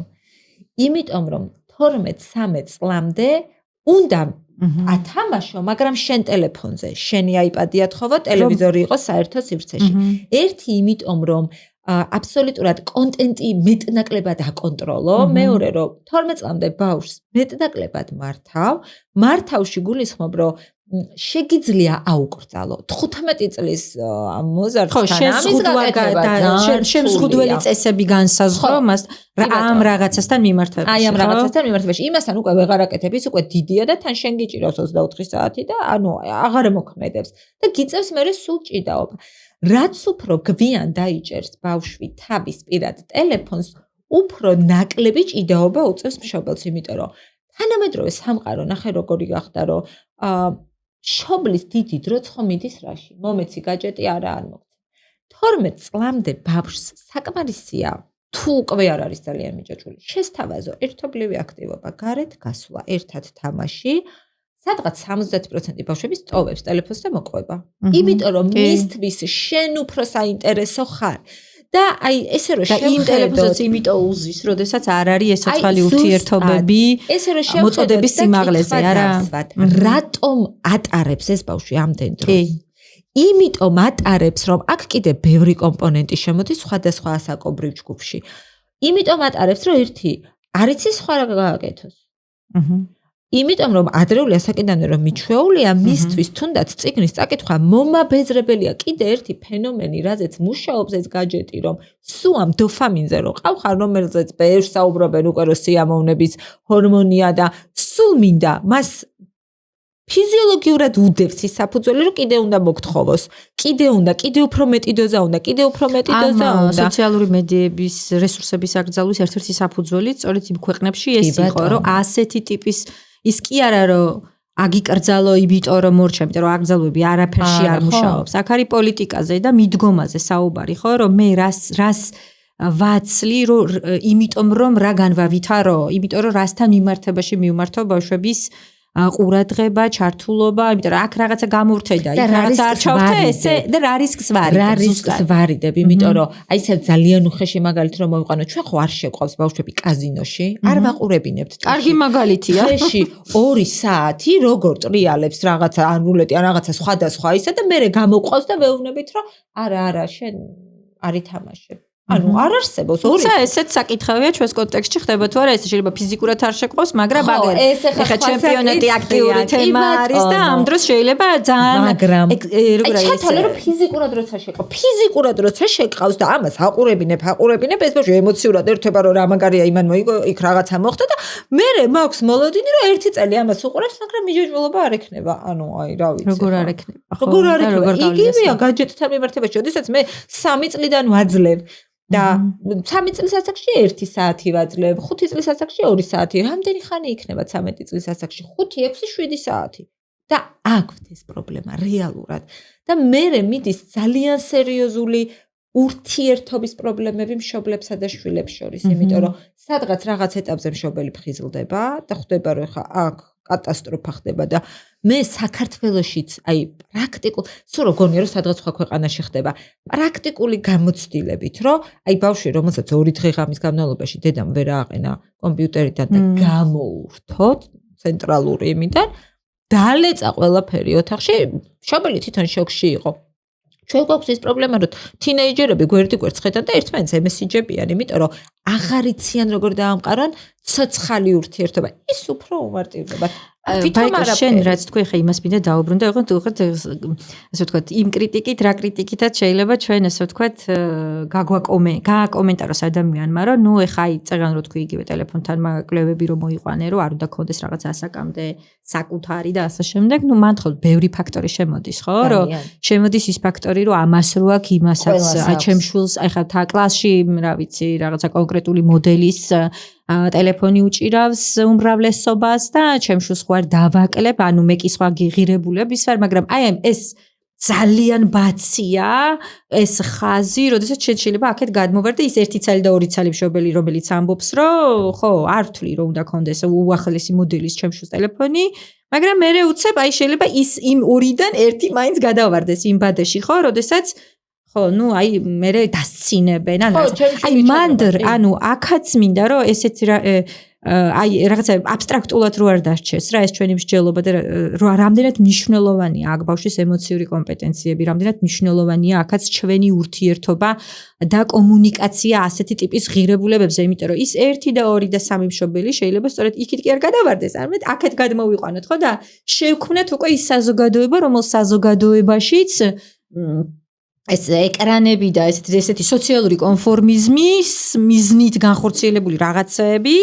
იმიტომ რომ 12-13 წლამდე უნდა ათამაშო, მაგრამ შენ ტელეფონზე, შენი iPad-ი ათხოვო, ტელევიზორი იყო საერთო სივრცეში. ერთი იმიტომ რომ აბსოლუტურად კონტენტი მეტნაკლებად აკონტროლო, მეორე რომ 12 წლამდე ბავშვს მეტნაკლებად მართავში გულისხმობ, რომ შეგიძლია აუკრძალო 15 წლის მოზარდთან ამის გაკეთება შენ ზღუდველი წესები განსაზღვრო მას ამ რაღაცასთან მიმართებაში. აი ამ რაღაცასთან მიმართებაში. იმასთან უკვე ვეღარ აკეთებ, ის უკვე დიდია და თან შენ გიჭირავს 24 საათი და ანუ აღარ მოქმედებს და გიწევს მერე სულ ჭიდაობა. რაც უფრო გვიან დაიჭერს ბავშვი თავის პირად ტელეფონს, უფრო ნაკლები ჭიდაობა უწევს მშობელს, იმიტომ რომ თანამედროვე სამყარო ნახე როგორი გახდა, რომ შობლის დიდი დროც ხომ მიდის რაში? მომეცი გაჯეტი არა არ მოგცემ. 12 წლამდე ბავშვს საკმარისია თუ უკვე არ არის ძალიან მიჯაჭვული. შესთავაზო ერთობლივი აქტივობა, გარეთ გასვლა, ერთად თამაში. სადღაც 70% ბავშვები სტოვებს ტელეფონს და მოყვება. იმიტომ რომ მისთვის შენ უფრო საინტერესო ხარ და აი ესე რომ და იმ ტელეფონსაც იმიტომ უზის, როდესაც არ არის ეს ცოცხალი ურთიერთობები მოწოდების სიმაღლეზე, არა? რატომ ატარებს ეს ბავშვი ამდენ დროს? იმიტომ ატარებს, რომ აქ კიდე ბევრი კომპონენტი შემოდის სხვადასხვა ასაკობრივ ჯგუფში. იმიტომ ატარებს, რომ ერთი არ იცის სხვა რა გააკეთოს. იმიტომ რომ ადრეული ასაკიდანვე რომ მიჩვეულია მისთვის თუნდაც წიგნის წაკითხვა მომაბეზრებელია კიდე ერთი ფენომენი, რაზეც მუშაობს ეს გაჯეტი, რომ სუამ დოფამინზე რომ ყავხარ, რომელზეც ბევრს საუბრობენ უკვე რომ სიამოვნების ჰორმონია და სულ მინდა მას ფიზიოლოგიურად უდევს ის საფუძველი, რომ კიდე უნდა მოგთხოვოს. კიდე უფრო მეტი დოზა უნდა, კიდე უფრო მეტი დოზა უნდა. სოციალური მედიების რესურსების აკრძალვის ერთ-ერთი საფუძველი სწორედ იმ ქვეყნებში ეს იყო, რომ ასეთი ტიპის ის კი არა რომ აგიკრძალო, იმიტომ რომ მორჩა, იმიტომ რომ აკრძალვები არაფერში არ მუშაობს. აქ არის პოლიტიკაზე და მიდგომაზე საუბარი, ხო, რომ მე რას ვაცლი, იმიტომ რომ რა განვავითარო, იმიტომ რომ რასთან მიმართებაში მივმართო ბავშვების ყურადღება, ჩართულობა, იმიტომ რომ აქ რაღაცა გამურთედა, იქ რაღაცა არ ჩავხტე, ესე და რა რისკს ვარიდებ. რა რისკს ვარიდებ, იმიტომ რომ აი ესე ძალიან უხეში მაგალითი რომ მოვიყვანო, ჩვენ ხო არ შეყავს ბავშვები კაზინოში, არ ვაყურებინებთ. კარგი მაგალითია. ხეში 2 საათი როგორ ტრიალებს რაღაცა ან რულეტი ან რაღაცა სხვადასხვა ისა და მე გამოყვავს და ვეუბნებით რომ არა, შენ არ ითამაშებ. ანუ არ არსებობს ორი. თუმცა ესეც საკითხავია ჩვენს კონტექსტში ხდება თუ არა, ეს შეიძლება ფიზიკურად არ შეყავს, მაგრამ აგერ. ეხლა ჩემპიონატი აქტიური თემა არის და ამ დროს შეიძლება ძალიან მაგრამ როგორ არის ჩათვალე რომ ფიზიკურად როცა შეყავს, ფიზიკურად როცა შეყავს და ამას აყურებინებ, ეს ბავშვი ემოციურად ერთვება რომ რა მაგარია იმან მოიგო, იქ რაღაცა მოხდა და მე მაქვს მოლოდინი რომ 1 წელი ამას უყურებს, მაგრამ მიჯაჭვულობა არ ექნება. ანუ აი რა ვიცი. როგორ არ ექნება? როგორ არ ექნება? იგივეა გაჯეტთან მიმართებაში, როდესაც მე 3 წლიდან ვაძლევ და 3 წლის ასაკში 1 საათი ვაძლევ, 5 წლის ასაკში 2 საათი. რამდენი ხანი იქნება 13 წლის ასაკში? 5, 6, 7 საათი. და აქვთ ეს პრობლემა რეალურად. და მე მიდის ძალიან სერიოზული ურთიერთობის პრობლემები მშობლებსა და შვილებს შორის, იმიტომ რომ სადღაც რაღაც ეტაპზე მშობელი ფხიზლდება და ხვდება რომ ხა აქ კატასტროფა ხდება და მე საქართველოშიც აი პრაქტიკულ სულ როგორია რომ სადღაც სხვა ქვეყანაში ხდება პრაქტიკული გამოცდილებით რომ აი ბავშვი რომელსაც 2 დღე ღამის განმავლობაში დედამ ვერ ააყენა კომპიუტერიდან და გამოურთოთ ცენტრალური იმიდან დალეწა ყველაფერი ოთახში მშობელი თვითონ შოკში იყო ჩვენ გვაქვს ეს პრობლემა რომ თინეიჯერები გვერდ-გვერდ ხედან და ერთმანეთს ემესიჯებიან იმიტომ რომ აღარ იციან როგორ დაამყარონ ცოცხალი ურთიერთობა ის უფრო უმარტივდება თვითონ შენ რაც თქვი ხა იმას მინდა დაუბრუნდა უღოთ ასე ვთქვათ იმ კრიტიკით რა კრიტიკითაც შეიძლება ჩვენ ასე ვთქვათ გააკომენტაროს ადამიანმა რომ ნუ ეხა აი წეგან რო თქვი იგივე ტელეფონთან მაგაკლებები რომ მოიყვანე რომ არ უნდა ქონდეს რაღაც ასაკამდე საკუთარი და ასე შემდეგ ნუ მან ხო ბევრი ფაქტორი შემოდის ხო რომ შემოდის ის ფაქტორი რომ ამას რო აქ იმასაც აი ჩემ შვილს აი ხა თა კლასში რა ვიცი რაღაცა კონკრეტული მოდელის ტელეფონი უჭირავს უმრავლესობას და ჩემშვილს ხوار დავაკლებ, ანუ მე კი სხვა გიღირებულების ვარ, მაგრამ აი ეს ძალიან ბაცია, ეს ხაზი, როდესაც შეიძლება აქეთ გადმოვარ და ის 1 ცალი და 2 ცალი მშობელი, რომელიც ამბობს, რომ ხო, არ ვთვლი, რომ უნდა კონდეს უახლესი მოდელის ჩემშვილს ტელეფონი, მაგრამ მე უცებ, აი შეიძლება ის იმ 2-დან 1 მაინც გადავარდეს იმ ბადეში, ხო, როდესაც ხო, ნუ აი მე დასცინებენ, აი მანდრ, ანუ აქაც მინდა რომ ესეთი აი რაღაცა აბსტრაქტულად რო არ დარჩეს რა ეს ჩვენი მსჯელობა და რამდენად მნიშვნელოვანია აქ ბავშვის ემოციური კომპეტენციები, რამდენად მნიშვნელოვანია აქაც ჩვენი ურთიერთობა და კომუნიკაცია ასეთი ტიპის ღირებულებებზე, იმიტომ რომ ის 1 და 2 და 3 მშობელი შეიძლება სწორედ იქით კი არ გადავარდეს, არამედ აქეთ გადმოვიყვანოთ, ხო და შევქმნათ უკვე ის საზოგადოება, რომელს საზოგადოებაშიც ეს ეკრანები და ესეთი სოციალური კონფორმიზმის მიზნით განხორციელებული რაღაცები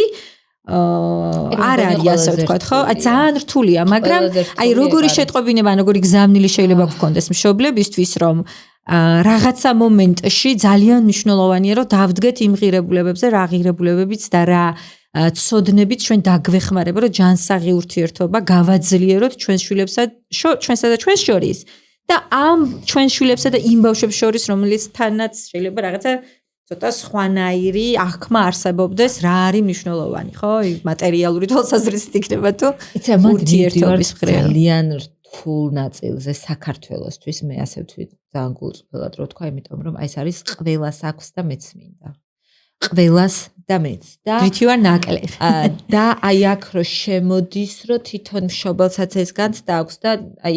არ არის ასე ვთქვათ, ხო? ძალიან რთულია, მაგრამ აი როგორი შეტყობინება, როგორი გზავნილი შეიძლება გქონდეს მშობლებისთვის, რომ რაღაცა მომენტში ძალიან მნიშვნელოვანია, რომ დავდგეთ იმ ღირებულებებზე, რა ღირებულებებიც და რა ცოდნებით ჩვენ დაგვეხმარება, რომ ჯანსაღი ურთიერთობა გავაძლიეროთ ჩვენს შვილებსა და ჩვენს შორის. და ამ ჩვენ შვილებსა და იმ ბავშვებს შორის, რომელთანაც შეიძლება რაღაცა ცოტა სხვანაირი აღქმა არსებობდეს, რა არის მნიშვნელოვანი, ხო? მატერიალური თვალსაზრისით იქნება თუ ურთიერთობის მხრივ. ძალიან ფულ ნაწილზე საქართველოსთვის მე ასე ვთვლი ძალიან გულწრფელად რო თქვა, იმიტომ რომ ეს არის ყველას აქვს და მეც მინდა. ყველას და მეც და რითი ვარ ნაკლებ. და აი აქ რო შემოდის, რომ თვითონ მშობელსაც ეს განცდა აქვს და აი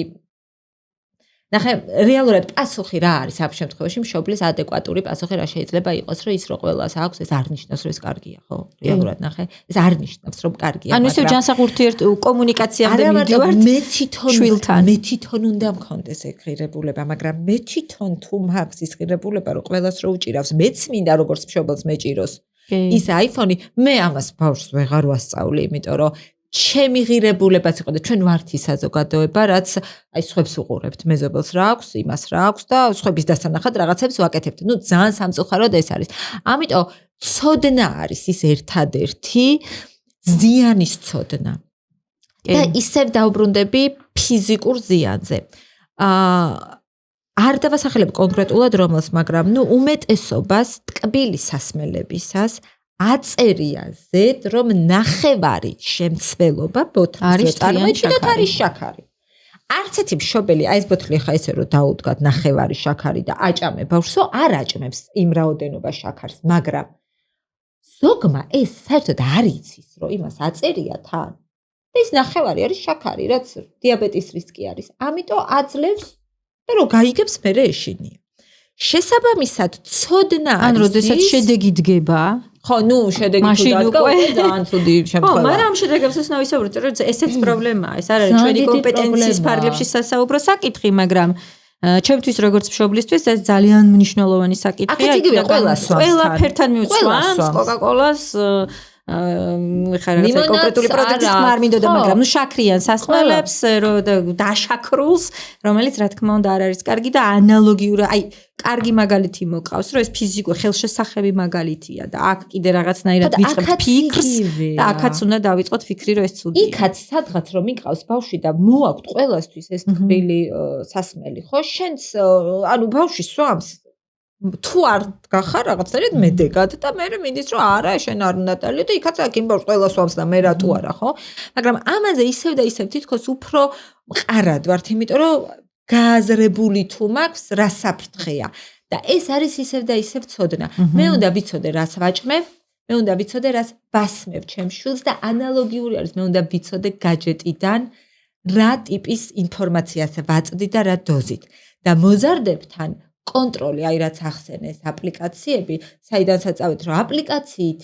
ნახე, რეალურად პასუხი რა არის ამ შემთხვევაში მშობლის ადეკვატური პასუხი რა შეიძლება იყოს, რომ ის რო ყველას აქვს, ეს არ ნიშნავს, რომ ეს კარგია, ხო? რეალურად ნახე, ეს არ ნიშნავს, რომ კარგია, ანუ ისევ ჯანსაღურთი კომუნიკაციამდე მიდივართ. მე თვითონ უნდა მქონდეს ეგ ღირებულება, მაგრამ მე თვითონ თუ მაქვს ის ღირებულება, რომ ყველას რო უჭირავს, მეც მინდა როგორც მშობელს მეჭიროს. ის iPhone-ი მე ამას ბავშვს ვეღარ ვასწავლი, იმიტომ რომ ჩემი ღირებულებაც იყო და ჩვენ ვართ ის საზოგადოება, რაც აი სხვებს უყურებთ, მეზობელს რა აქვს, იმას რა აქვს და სხვების დასანახად რაღაცებს ვაკეთებთ. ნუ ძალიან სამწუხაროდ ეს არის. ამიტომ ცოდნა არის ის ერთადერთი ზიანის ცოდნა. და ისევ დაუბრუნდები ფიზიკურ ზიანზე. არ დავასახელებ კონკრეტულად რომელს, მაგრამ ნუ უმეტესობას ტკბილი სასმელებისას აწერია ზედ, რომ ნახევარი შემცველობა ბოთლზე წარმოიჩინოთ არის შაქარი. არც ერთი მშობელი, აი ეს ბოთლი ხა ესე რომ დაუდგათ ნახევარი შაქარი და აჭამე ბავშვსო, არ აჭმებს იმ რაოდენობას შაქარს, მაგრამ ზოგმა ეს საერთოდ არ იცის, რომ იმას აწერია თან. და ეს ნახევარი არის შაქარი, რაც დიაბეტის რისკი არის. ამიტომ აძლევს და რომ გაიგებს მერე ეშინია. შესაბამისად, ცოდნა არის. ან როდესაც შედეგი დგება, ხო, ნუ შედეგი თუ დადგა, ძალიან ცუდი შემთხვევაა. ხო, მაგრამ შედეგებსაც ნავისაუბრეთ, რომ ესეც პრობლემაა. ეს არ არის ჩვენი კომპეტენციის ფარგლებში სასაუბრო საკითხი, მაგრამ ჩემთვის როგორც მშობლისთვის ეს ძალიან მნიშვნელოვანი საკითხია. ყველა ფერთან მიუწვანს კოკაკოლას ხარაგა კონკრეტული პროდუქტის არ მინდოდა, მაგრამ ნუ შაქრიან სასმელებს, დაშაქრულს, რომელიც რა თქმა უნდა არ არის კარგი და ანალოგიური, აი, კარგი მაგალითი მოკავს, რომ ეს ფიზიკური ხელშესახები მაგალითია და აქ კიდე რაღაცნაირად ვიწყებთ ფიქრს და აქაც უნდა დავიწყოთ ფიქრი, რომ ეს ცუდია. იქაც სადღაც რომ მიყავს ბავშვი და მოაქვთ ყველასთვის ეს თბილი სასმელი, ხო? შენც ანუ ბავშვი სვამს თუ არ გახარ რაღაცნაირად მედეგად და მე მინდის რომ არა შენ არ უნდა დალიო და იქაც აქ იმ ბავშვს ყველა სვამს და მე რატო არა, ხო? მაგრამ ამაზე ისევ და ისევ თითქოს უფრო მყარად ვართ, იმიტომ რომ გააზრებული თუ მაქვს რა საფრთხეა და ეს არის ისევ და ისევ ცოდნა. მე უნდა ვიცოდე რას ვაჭმევ, მე უნდა ვიცოდე რას ვასმევ ჩემ შვილს და ანალოგიური არის, მე უნდა ვიცოდე გაჯეტიდან რა ტიპის ინფორმაციას ვაწვდი და რა დოზით. და მოზარდებთან კონტროლი, აი რაც ახსენეს აპლიკაციები, საიდანაც წავით, რომ აპლიკაციით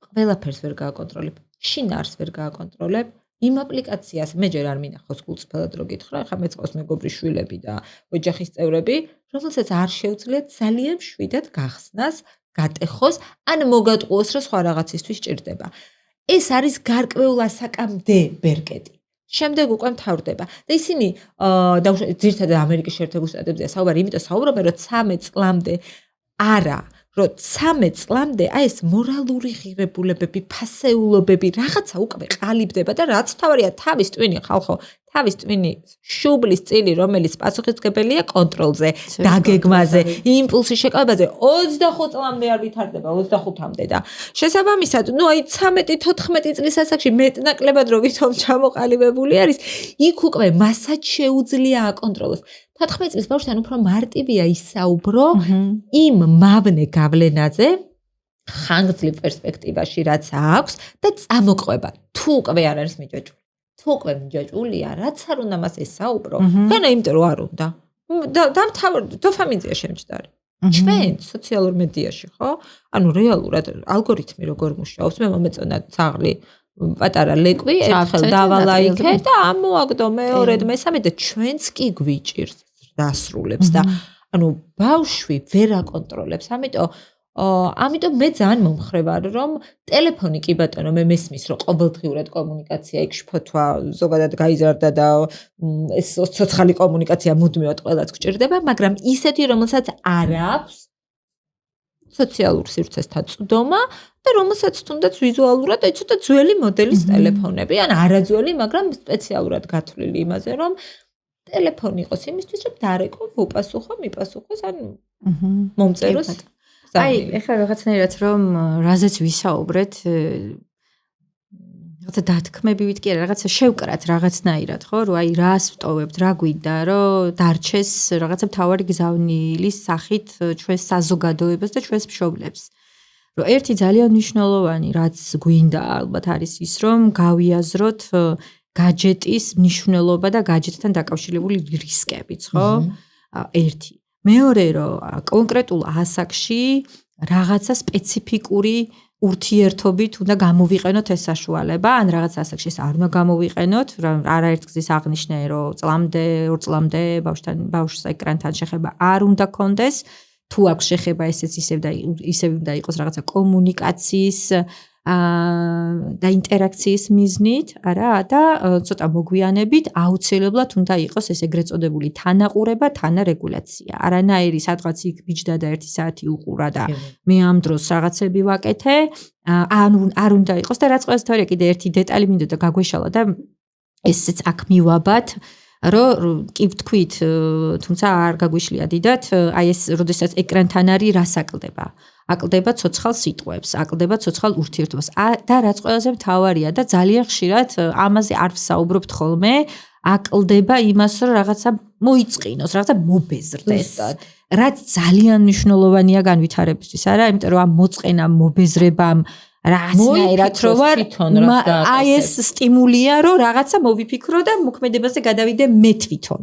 ყველაფერს ვერ გააკონტროლებ, შინაარს ვერ გააკონტროლებ, იმ აპლიკაციას მე ჯერ არ მინახავს გულწრფელად რო გითხრა, ხა მეც ყავს მეგობრი შვილები და ოჯახის წევრები, რომელსაც არ შეუძლიათ ძალიან მშვიდად გახსნას, გატეხოს, ან მოგატყუოს, რომ სხვა რაღაცისთვის ჭირდება. ეს არის გარკვეულ ასაკამდე ბერკეტი. შემდეგ უკვე მთავრდება. და ისინი ძირითადად ამერიკის შეერთებულ შტატებზეა საუბარი, იმიტომ საუბრობენ, რომ 13 წლამდე არა, რომ 13 წლამდე აი ეს მორალური ღირებულებები, ფასეულობები, რაღაცა უკვე ყალიბდება და რაც თავარია თავის ტვინი ხალხო, თავის ტვინი შუბლის წილი, რომელიც პასუხისმგებელია კონტროლზე, დაგეგმაზე, იმპულსის შეკავებაზე 25 წლამდე არ ვითარდება, 25-მდე და შესაბამისად, ნუ აი 13-14 წლის ასაკში მეტნაკლებად რო ვითომ ჩამოყალიბებული არის, იქ უკვე მასაც შეუძლია აკონტროლოს. 14 წლის ბავშვთან უფრო მარტივია ისაუბრო იმ მავნე გავლენაზე ხანგრძლივ პერსპექტივაში რაც აქვს და წამოყვება. თუ უკვე არ არის მიჯაჭვული. თუ უკვე მიჯაჭვულია, რაც არ უნდა მას ესაუბრო. ხანა იმიტომ რომ არ უნდა. დამთავრდა დოფამინზეა შემჭდარი. ჩვენ სოციალურ მედიაში, ხო? ანუ რეალურად ალგორითმი როგორ მუშაობს, მე მომეწონა ძაღლი პატარა ლეკვი, ერთხელ დავალაიქე და ამოაგდო მეორედ, მესამედ და ჩვენც კი გვიჭირს დასრულებს და ანუ ბავშვი ვერ აკონტროლებს. ამიტომ მე ძალიან მომხრევარ, რომ ტელეფონი კი ბატონო, მე მესმის, რომ ყოველდღიურად კომუნიკაცია იქ შფოთვა ზოგადად გაიზარდა და ეს ცოცხალი კომუნიკაცია მუდმივად ყველაც გჭირდება, მაგრამ ისეთი, რომელსაც არ აქვს სოციალურ სივრცესთან წვდომა და რომელსაც თუნდაც ვიზუალურად აი ცოტა ძველი მოდელის ტელეფონები, ან არაძველი, მაგრამ სპეციალურად გათვლილი იმაზე, რომ ტელეფონი იყოს იმისთვის, რომ დარეკო, უპასუხო, მიპასუხოს, ან მომწეროს. აი, ეხლა რაღაცნაირად რომ რაზეც ვისაუბრეთ, რაღაცა დათქმებივით კი არა, რაღაცა შევკრათ რაღაცნაირად, ხო, რომ აი რას ვტოვებთ, რა გვინდა, რომ დარჩეს რაღაცა მთავარი გზავნილის სახით ჩვენს საზოგადოებას და ჩვენს მშობლებს. რომ ერთი ძალიან მნიშვნელოვანი რაც გვინდა ალბათ არის ის, რომ გავიაზროთ გაჯეტის მნიშვნელობა და გაჯეტთან დაკავშირებული რისკებიც, ხო? ერთი. მეორე, რომ კონკრეტულ ასაკში რაღაცა სპეციფიკური ურთიერთობით უნდა გამოვიყენოთ ეს საშუალება, ან რაღაც ასაკში ეს არ უნდა გამოვიყენოთ, რომ არაერთგზის აღნიშნე, რომ წლამდე, 2 წლამდე ბავშვს ეკრანთან შეხება არ უნდა კონდეს, თუ აქვს შეხება ესეც ისევ უნდა იყოს რაღაცა კომუნიკაციის და ინტერაქციის მიზნით, არა, და ცოტა მოგვიანებით აუცილებლად უნდა იყოს ეს ეგრეთ წოდებული თანაყურება, თანარეგულაცია. არანაირი სადღაც იქ ბიჭდა და 1 საათი უყურა და მე ამ დროს რაღაცები ვაკეთე, არ უნდა იყოს და რაც ყველაზე თორე კიდე ერთი დეტალი მინდოდა გაგვეშალა და ესეც აქ მივაბად, რომ კი ვთქვით, თუმცა არ გაგვიშლია დიდად, აი ეს როდესაც ეკრანთან არის, რას აკლდება? აკლდება ცოცხალ სიტყვებს, აკლდება ცოცხალ ურთიერთობას და რაც ყველაზე მთავარია და ძალიან ხშირად ამაზე არ ვსაუბრობთ ხოლმე, აკლდება იმას, რომ რაღაცა მოიწყინოს, რაღაცა მობეზრდეს. რაც ძალიან მნიშვნელოვანია განვითარებისთვის, არა? იმიტომ რომ ამ მოწყენამ, მობეზრებამ რაღაცნაირად რო ვარ, აი ეს სტიმულია, რომ რაღაცა მოვიფიქრო და მოქმედებაზე გადავიდე მე თვითონ.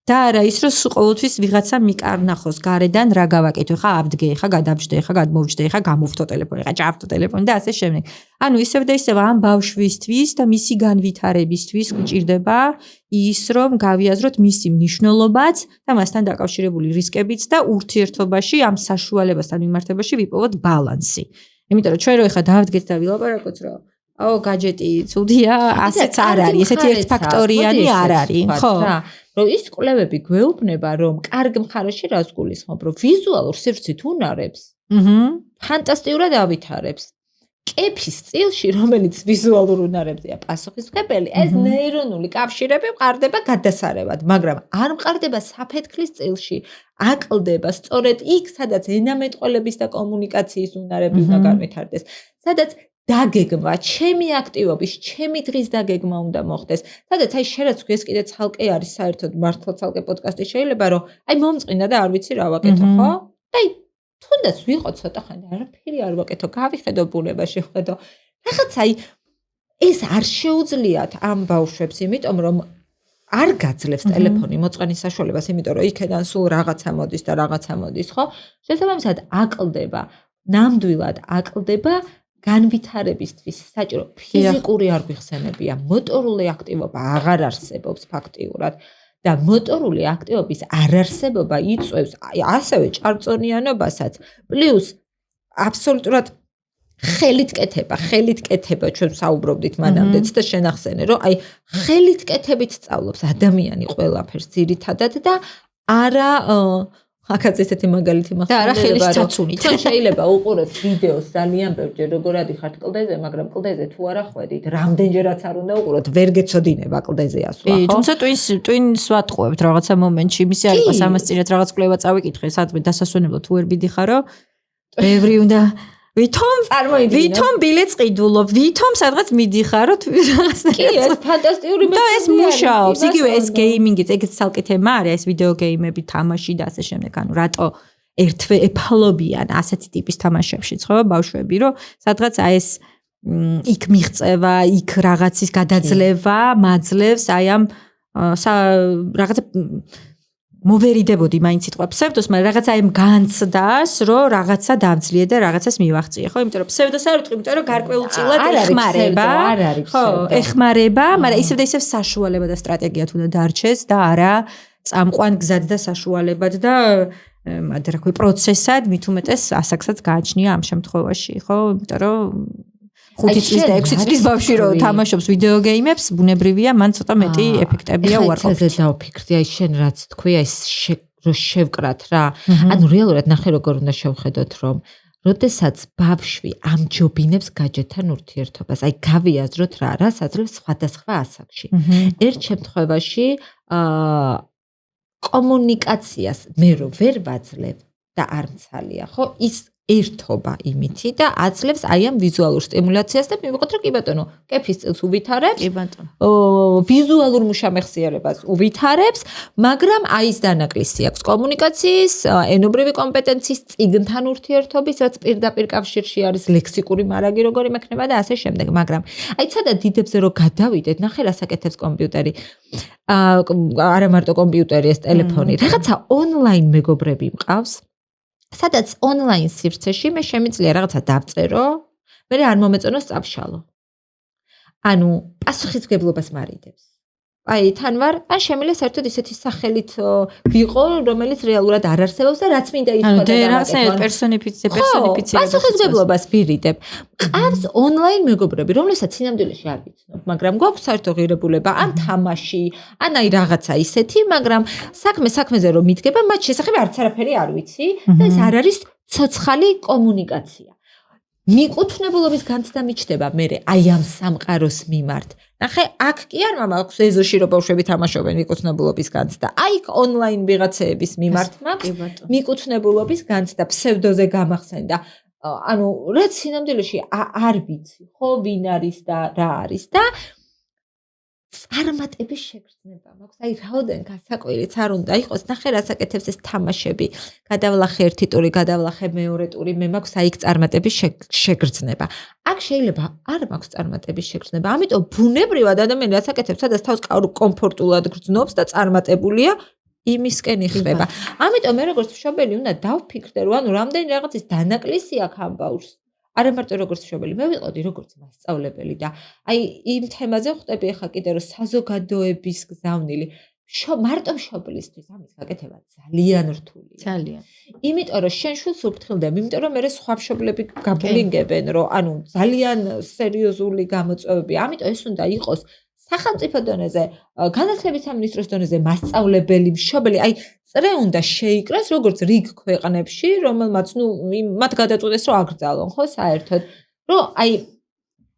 და არა ის რომ ყოველთვის ვიღაცა მიკარნახოს გარედან რა გავაკეთო, ხა აბდგე, ხა გადაბჯდე, ხა გადმოვჯდე, ხა გამოვთო ტელეფონი, ხა ჭავთო ტელეფონი და ასე შემდეგ. ანუ ისევ და ისევ ამ ბავშვისთვის და მისი განვითარებისთვის გვჭირდება ის რომ გავიაზროთ მისი მნიშვნელობაც და მასთან დაკავშირებული რისკებიც და ურთიერთობაში ამ საშუალებასთან მიმართებაში ვიპოვოთ ბალანსი. იმიტომ რომ ჩვენ რო ეხა დავდგეთ და ვილაპარაკოთ რომ აო გაჯეტი ცუდია, ასეც არ არის, ესეთი ერთფაქტორიანი არ არის, ხო? რომ ის კვლევები გვეუბნება, რომ კარგ მხარეში რას გულისხმობ, რომ ვიზუალურ სივრცით უნარებს, ფანტასტიკურად ავითარებს. კეფის სტილში, რომელიც ვიზუალურ უნარებზეა პასუხისმგებელი, ეს ნეირონული კავშირები მყარდება გადასარევად, მაგრამ არ მყარდება საფეთქლის სტილში. აკლდება სწორედ იქ, სადაც ენამეტყველების და კომუნიკაციის უნარები უნდა განვითარდეს, სადაც დაგეგმა, ჩემი აქტივობის, ჩემი დღის დაგეგმა უნდა მოხდეს. სადაც აი შენაც ეს კიდე ცალკე არის საერთოდ მართლა ცალკე პოდკასტი შეიძლება რომ აი მომწყინა და არ ვიცი რა ვაკეთო, ხო? და აი თუნდაც ვიყო ცოტა ხანი, არაფერი არ ვაკეთო, გავიხედო ბუნებაში, ხედო. რაღაც აი ეს არ შეუძლიათ ამ ბავშვებს, იმიტომ რომ არ გაძლევს ტელეფონი მოწყენის საშუალებას, იმიტომ რომ იქიდან სულ რაღაცა მოდის და რაღაცა მოდის, ხო? შესაბამისად აკლდება, ნამდვილად აკლდება განვითარებისთვის საჭირო ფიზიკური არ გვიხსენებია, მოტორული აქტივობა აღარ არსებობს ფაქტიურად და მოტორული აქტივობის არარსებობა იწვევს ასევე ჭარბწონიანობასაც, პლუს აბსოლუტურად ხელით კეთება ჩვენ საუბრობდით მანამდეც და შენახსენე, რომ აი ხელით კეთებით სწავლობს ადამიანი ყველაფერს ძირითადად და არა აქაც ესეთი მაგალითი და არა ხელის ცაცუნით. თქვენ შეიძლება უყუროთ ვიდეოს ძალიან ბევრჯერ როგორ ადიხართ კლდეზე, მაგრამ კლდეზე თუ არ ახვედით, რამდენჯერაც არ უნდა უყუროთ, ვერ გეცოდინება კლდეზე ასვლა, ხო? თუმცა twins ვატყუებთ რაღაცა მომენტში, იმისი არ იყოს ამას წინათ რაღაც კვლევა წავიკითხე, სადმე დასასვენებლად თუ ვერ მიდიხარო, ბევრი უნდა ვითომ ბილეთს ყიდულობ, ვითომ სადღაც მიდიხარო, კი, ეს ფანტასტიკური და ეს მუშაობს, იგივე ეს გეიმინგიც, ეგეც ცალკე თემა არის, ეს ვიდეო გეიმები, თამაში და ასე შემდეგ, ანუ რატო ერთეფალობიან ასეთი ტიპის თამაშებშიც, ხო, ბავშვები, რომ სადღაც აი ეს იქ მიღწევა, იქ რაღაცის გადაძლევა, მაძლევს აი ამ რაღაცა მოვერიდებოდი მაინც სიტყვა ფსევდოს, მაგრამ რაღაცა იმ განცდას, რომ რაღაცა დავძლიე და რაღაცას მივაღწიე, ხო? იმიტომ რომ ფსევდოს არ ვიტყვი, იმიტომ რომ გარკვეულწილად ეხმარება, ხო, ეხმარება, მაგრამ ისევ და ისევ საშუალება და სტრატეგიად უნდა დარჩეს და არა წამყვან გზად და საშუალებად და რა ქვია პროცესად, მით უმეტეს ასაკსაც გააჩნია ამ შემთხვევაში, ხო? იმიტომ რომ 5 წლის და 6 წლის ბავშვი რო თამაშობს ვიდეო გეიმებს, ბუნებრივია, მან ცოტა მეტი ეფექტებია უარყოფით. ეს დავფიქრდი, აი შენ რაც თქვი, აი რო შევკრათ რა. ანუ რეალურად ნახე როგორ უნდა შევხედოთ, რომ როდესაც ბავშვი ამჯობინებს გაჯეტთან ურთიერთობას, აი გავიაზროთ რა საძლევს სხვადასხვა ასაკში. ერთ შემთხვევაში კომუნიკაციას მე რო ვერ ვაძლევ და არ მცალია, ხო? ის ერთობა იმითი და აძლევს აი ამ ვიზუალურ სტიმულაციას და მივიღოთ რომ კი ბატონო, კეფის წილს უვითარებს. კი ბატონო. ვიზუალურ მუშამეხსიერებას უვითარებს, მაგრამ აი ეს დანაკლისი აქვს კომუნიკაციის, ენობრივი კომპეტენციის, წიგნთან ურთიერთობის, რაც პირდაპირ კავშირში არის, ლექსიკური მარაგი როგორი მექნება და ასე შემდეგ, მაგრამ აი ცოტა დიდებზე რო გადავიდეთ, ნახე რა საკეთებს კომპიუტერი. არა მარტო კომპიუტერი, ეს ტელეფონი, რაღაცა ონლაინ მეგობრები მყავს. სადაც ონლაინ სივრცეში მე შემიძლია რაღაცა დავწერო, მე არ მომეწონო სწავშალო. ანუ პასუხისმგებლობას მარიდებს. აი თან ვარ, ან შემიძლია საერთოდ ისეთი სახელით ვიყო, რომელიც რეალურად არ არსებობს და რაც მინდა ითქვა და რაღაცა პერსონიფიცირება. პასუხისმგებლობას ვირიდებ. ყავს ონლაინ მეგობრები, რომლებსაც სინამდვილეში არ ვიცნობ, მაგრამ გვაქვს საერთო ღირებულება, ან თამაში, ან აი რაღაცა ისეთი, მაგრამ საქმეზე რომ მიდგება, მათ შესახებ არც არაფერი არ ვიცი და ეს არ არის ცოცხალი კომუნიკაცია. მიკუთვნებულობის განცდა მიჩნდება მე აი ამ სამყაროს მიმართ. ნახე, აქ კი არ მაქვს ეზოში რომ ბავშვები თამაშობენ მიკუთვნებულობის განცდა. აი ონლაინ ვიღაცეების მიმართ მაქვს მიკუთვნებულობის განცდა, ფსევდოზე გამახსენდა. ანუ რაც სინამდვილეში არ ვიცი, ხო, ვინ არის და რა არის და ფორმატების შეგრძნება მაქვს. აი რაოდენ გასაკვირიც არ უნდა იყოს. ნახე რა საკეთებს ეს თამაშები. გადავლახე ერთი ტური, გადავლახე მეორე ტური, მე მაქვს აი ეგ წარმატების შეგრძნება. აქ შეიძლება არ მაქვს წარმატების შეგრძნება. ამიტომ ბუნებრივად ადამიანი რა საკეთებს, სადაც თავს კომფორტულად გრძნობს და წარმატებულია იმისკენ იხდება. ამიტომ მე როგორც მშობელი უნდა დავფიქრდე, რომ ანუ რამდენი რაღაცის დანაკლისი აქვს ამ ბავშვს. არა მარტო როგორც მშობელი, მე ვიყოდი როგორც მასწავლებელი და აი იმ თემაზე ხვდები ახლა კიდე რომ საზოგადოების გზავნილი მარტო მშობლისთვის ამის გაკეთება ძალიან რთულია. ძალიან. იმიტომ რომ შენ შულს უფრთხილდებ, იმიტომ რომ მე სხვა მშობლები გაბლინგებენ, რომ ანუ ძალიან სერიოზული გამოწვევები. ამიტომ ეს უნდა იყოს სახელმწიფო დონეზე, განათლების სამინისტროს დონეზე მასწავლებელი მშობელი, აი წრე უნდა შეიკრას როგორც რიგ ქვეყნებში, რომელმაც მათ გადაწყვეტეს რომ აკრძალონ, ხო, საერთოდ, რომ აი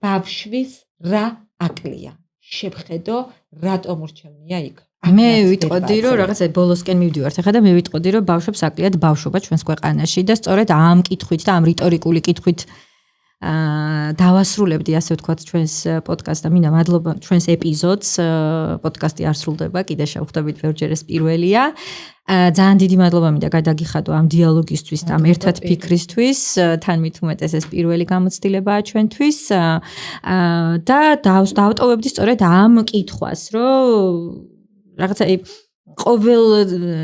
ბავშვის რა აკლია, შევხედო, რატომ ურჩევნია იქ. მე ვიტყოდი რომ რაღაცა ბოლოსკენ მივდივართ ახლა და მე ვიტყოდი რომ ბავშვებს აკლიათ ბავშვობა ჩვენს ქვეყანაში და სწორედ ამ კითხვით და ამ რიტორიკული კითხვით დავასრულებდი ასე ვთქვათ ჩვენს პოდკასტს და მინდა მადლობა ჩვენს ეპიზოდს პოდკასტი არ სრულდება კიდე შევხვდებით ბევრჯერ ეს პირველია ძალიან დიდი მადლობა მინდა გადაგიხადო ამ დიალოგისთვის და ამ ერთად ფიქრისთვის თან მით უმეტეს ეს პირველი გამოცდილებაა ჩვენთვის და დავტოვებდი სწორედ ამ კითხვას რომ რაღაცა ყოველ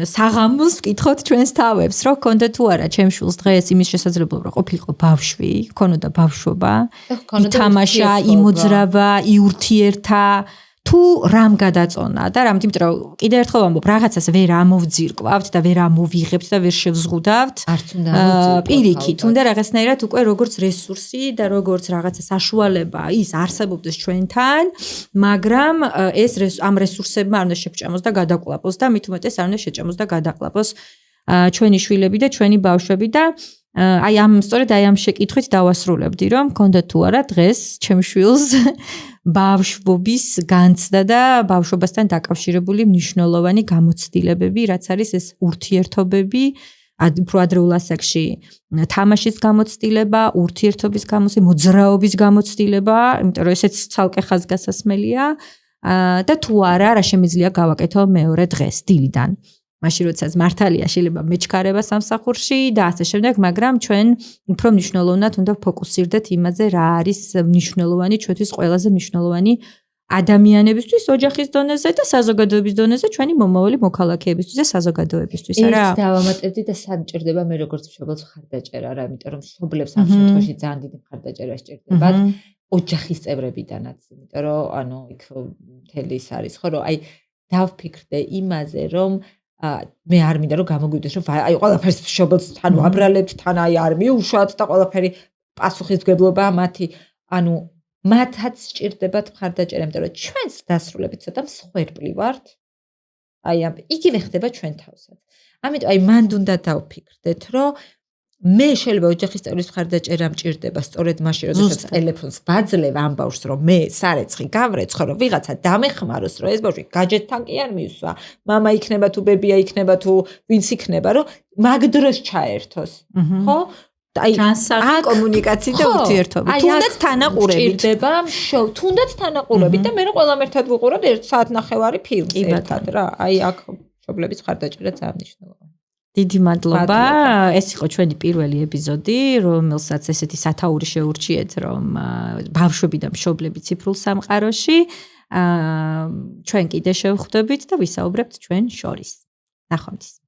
საღამოს ვკითხოთ ჩვენს თავებს, რომ ქონდა თუ არა ჩემს შულს დღეს იმის შესაძლებლობა, რომ ყოფილიყო ბავშვი, ქონოდა ბავშვობა, ითამაშა, იმოძრავა, იურთიერთა, თუ რამ გადაწონა და რამ, იმიტომ რომ კიდევ ერთხელ ვამბობ, რაღაცას ვერ ამოვძირკვავთ და ვერ ამოვიღებთ და ვერ შევზღუდავთ. არც უნდა პირიქით, უნდა რაღაცნაირად უკვე როგორც რესურსი და როგორც რაღაცა საშუალება ის არსებობდეს ჩვენთან, მაგრამ ეს ამ რესურსებმა არ უნდა შეგვჭამოს და გადაყლაპოს და მით უმეტეს არ უნდა შეჭამოს და გადაყლაპოს ჩვენი შვილები და ჩვენი ბავშვები და აი სწორედ ამ შეკითხვით დავასრულებდი, რომ მქონდა თუ არა დღეს ჩემ შვილს ბავშვობის განცდა და ბავშვობასთან დაკავშირებული მნიშვნელოვანი გამოცდილებები, რაც არის ეს ურთიერთობები, უფრო ადრეულ ასაკში თამაშის გამოცდილება, ურთიერთობის გამოცდილება, მოძრაობის გამოცდილება, იმიტომ რომ ესეც ცალკე ხაზგასასმელია და თუ არა, რა შემიძლია გავაკეთო მეორე დღეს დილიდან. მაშინ როდესაც მართალია შეიძლება მეჩქარება სამსახურში და ასე შემდეგ, მაგრამ ჩვენ უფრო მნიშვნელოვნად უნდა ფოკუსირდეთ იმაზე, რა არის მნიშვნელოვანი ჩვენთვის ყველაზე მნიშვნელოვანი ადამიანებისთვის, ოჯახის დონეზე და საზოგადოების დონეზე, ჩვენი მომავალი მოქალაქეებისთვის და საზოგადოებისთვის, არა? ეს დავამატებდი და სად ჭირდება მე როგორც მშობელს მხარდაჭერა, რა, იმიტომ რომ მშობლებს ამ შემთხვევაში ძალიან დიდი მხარდაჭერა სჭირდებათ ოჯახის წევრებიდანაც, იმიტომ რომ ანუ იქ მთელი ის არის, ხო, რომ აი დავფიქრდე იმაზე, რომ მე არ მინდა რომ გამოგვიდეს რომ აი ყველაფერს მშობელს თან ვაბრალებთ, თან აი არ მიუშვათ და ყველაფერი პასუხისმგებლობა მათი, ანუ მათაც სჭირდებათ მხარდაჭერა, იმიტომ რომ ჩვენს დასრულებით ცოტა მსხვერპლი ვართ. აი იგივე ხდება ჩვენ თავსაც. ამიტომ აი მანდ უნდა დავფიქრდეთ, რომ მე შეიძლება ოჯახის წევრის მხარდაჭერა მჭირდება სწორედ მაშინ, როდესაც ტელეფონს ვაძლევ ამ ბავშვს, რომ მე სარეცხი გავრეცხო, რომ ვიღაცა დამეხმაროს, რომ ეს ბავშვი გაჯეთთან კი არ მიუსვა. მამა იქნება თუ ბებია იქნება თუ ვინც იქნება, რომ მაგ დროს ჩაერთოს. ხო? აი ჯანსაღი კომუნიკაცია და ურთიერთობა. თუნდაც თანაყურებით. ჭირდება თუნდაც თანაყურებით და მე ყველამ ერთად ვუყუროთ 1 საათნახევარი ფილმს ერთად რა. აი აქ მშობლების ხარდაჭერა ძალიან მნიშვნელოვანია. დიდი მადლობა. ეს იყო ჩვენი პირველი ეპიზოდი, რომელსაც ესეთი სათაური შეურჩიეთ, რომ ბავშვები და მშობლები ციფრულ სამყაროში. ჩვენ კიდე შევხვდებით და ვისაუბრებთ ჩვენ შორის. ნახვამდის.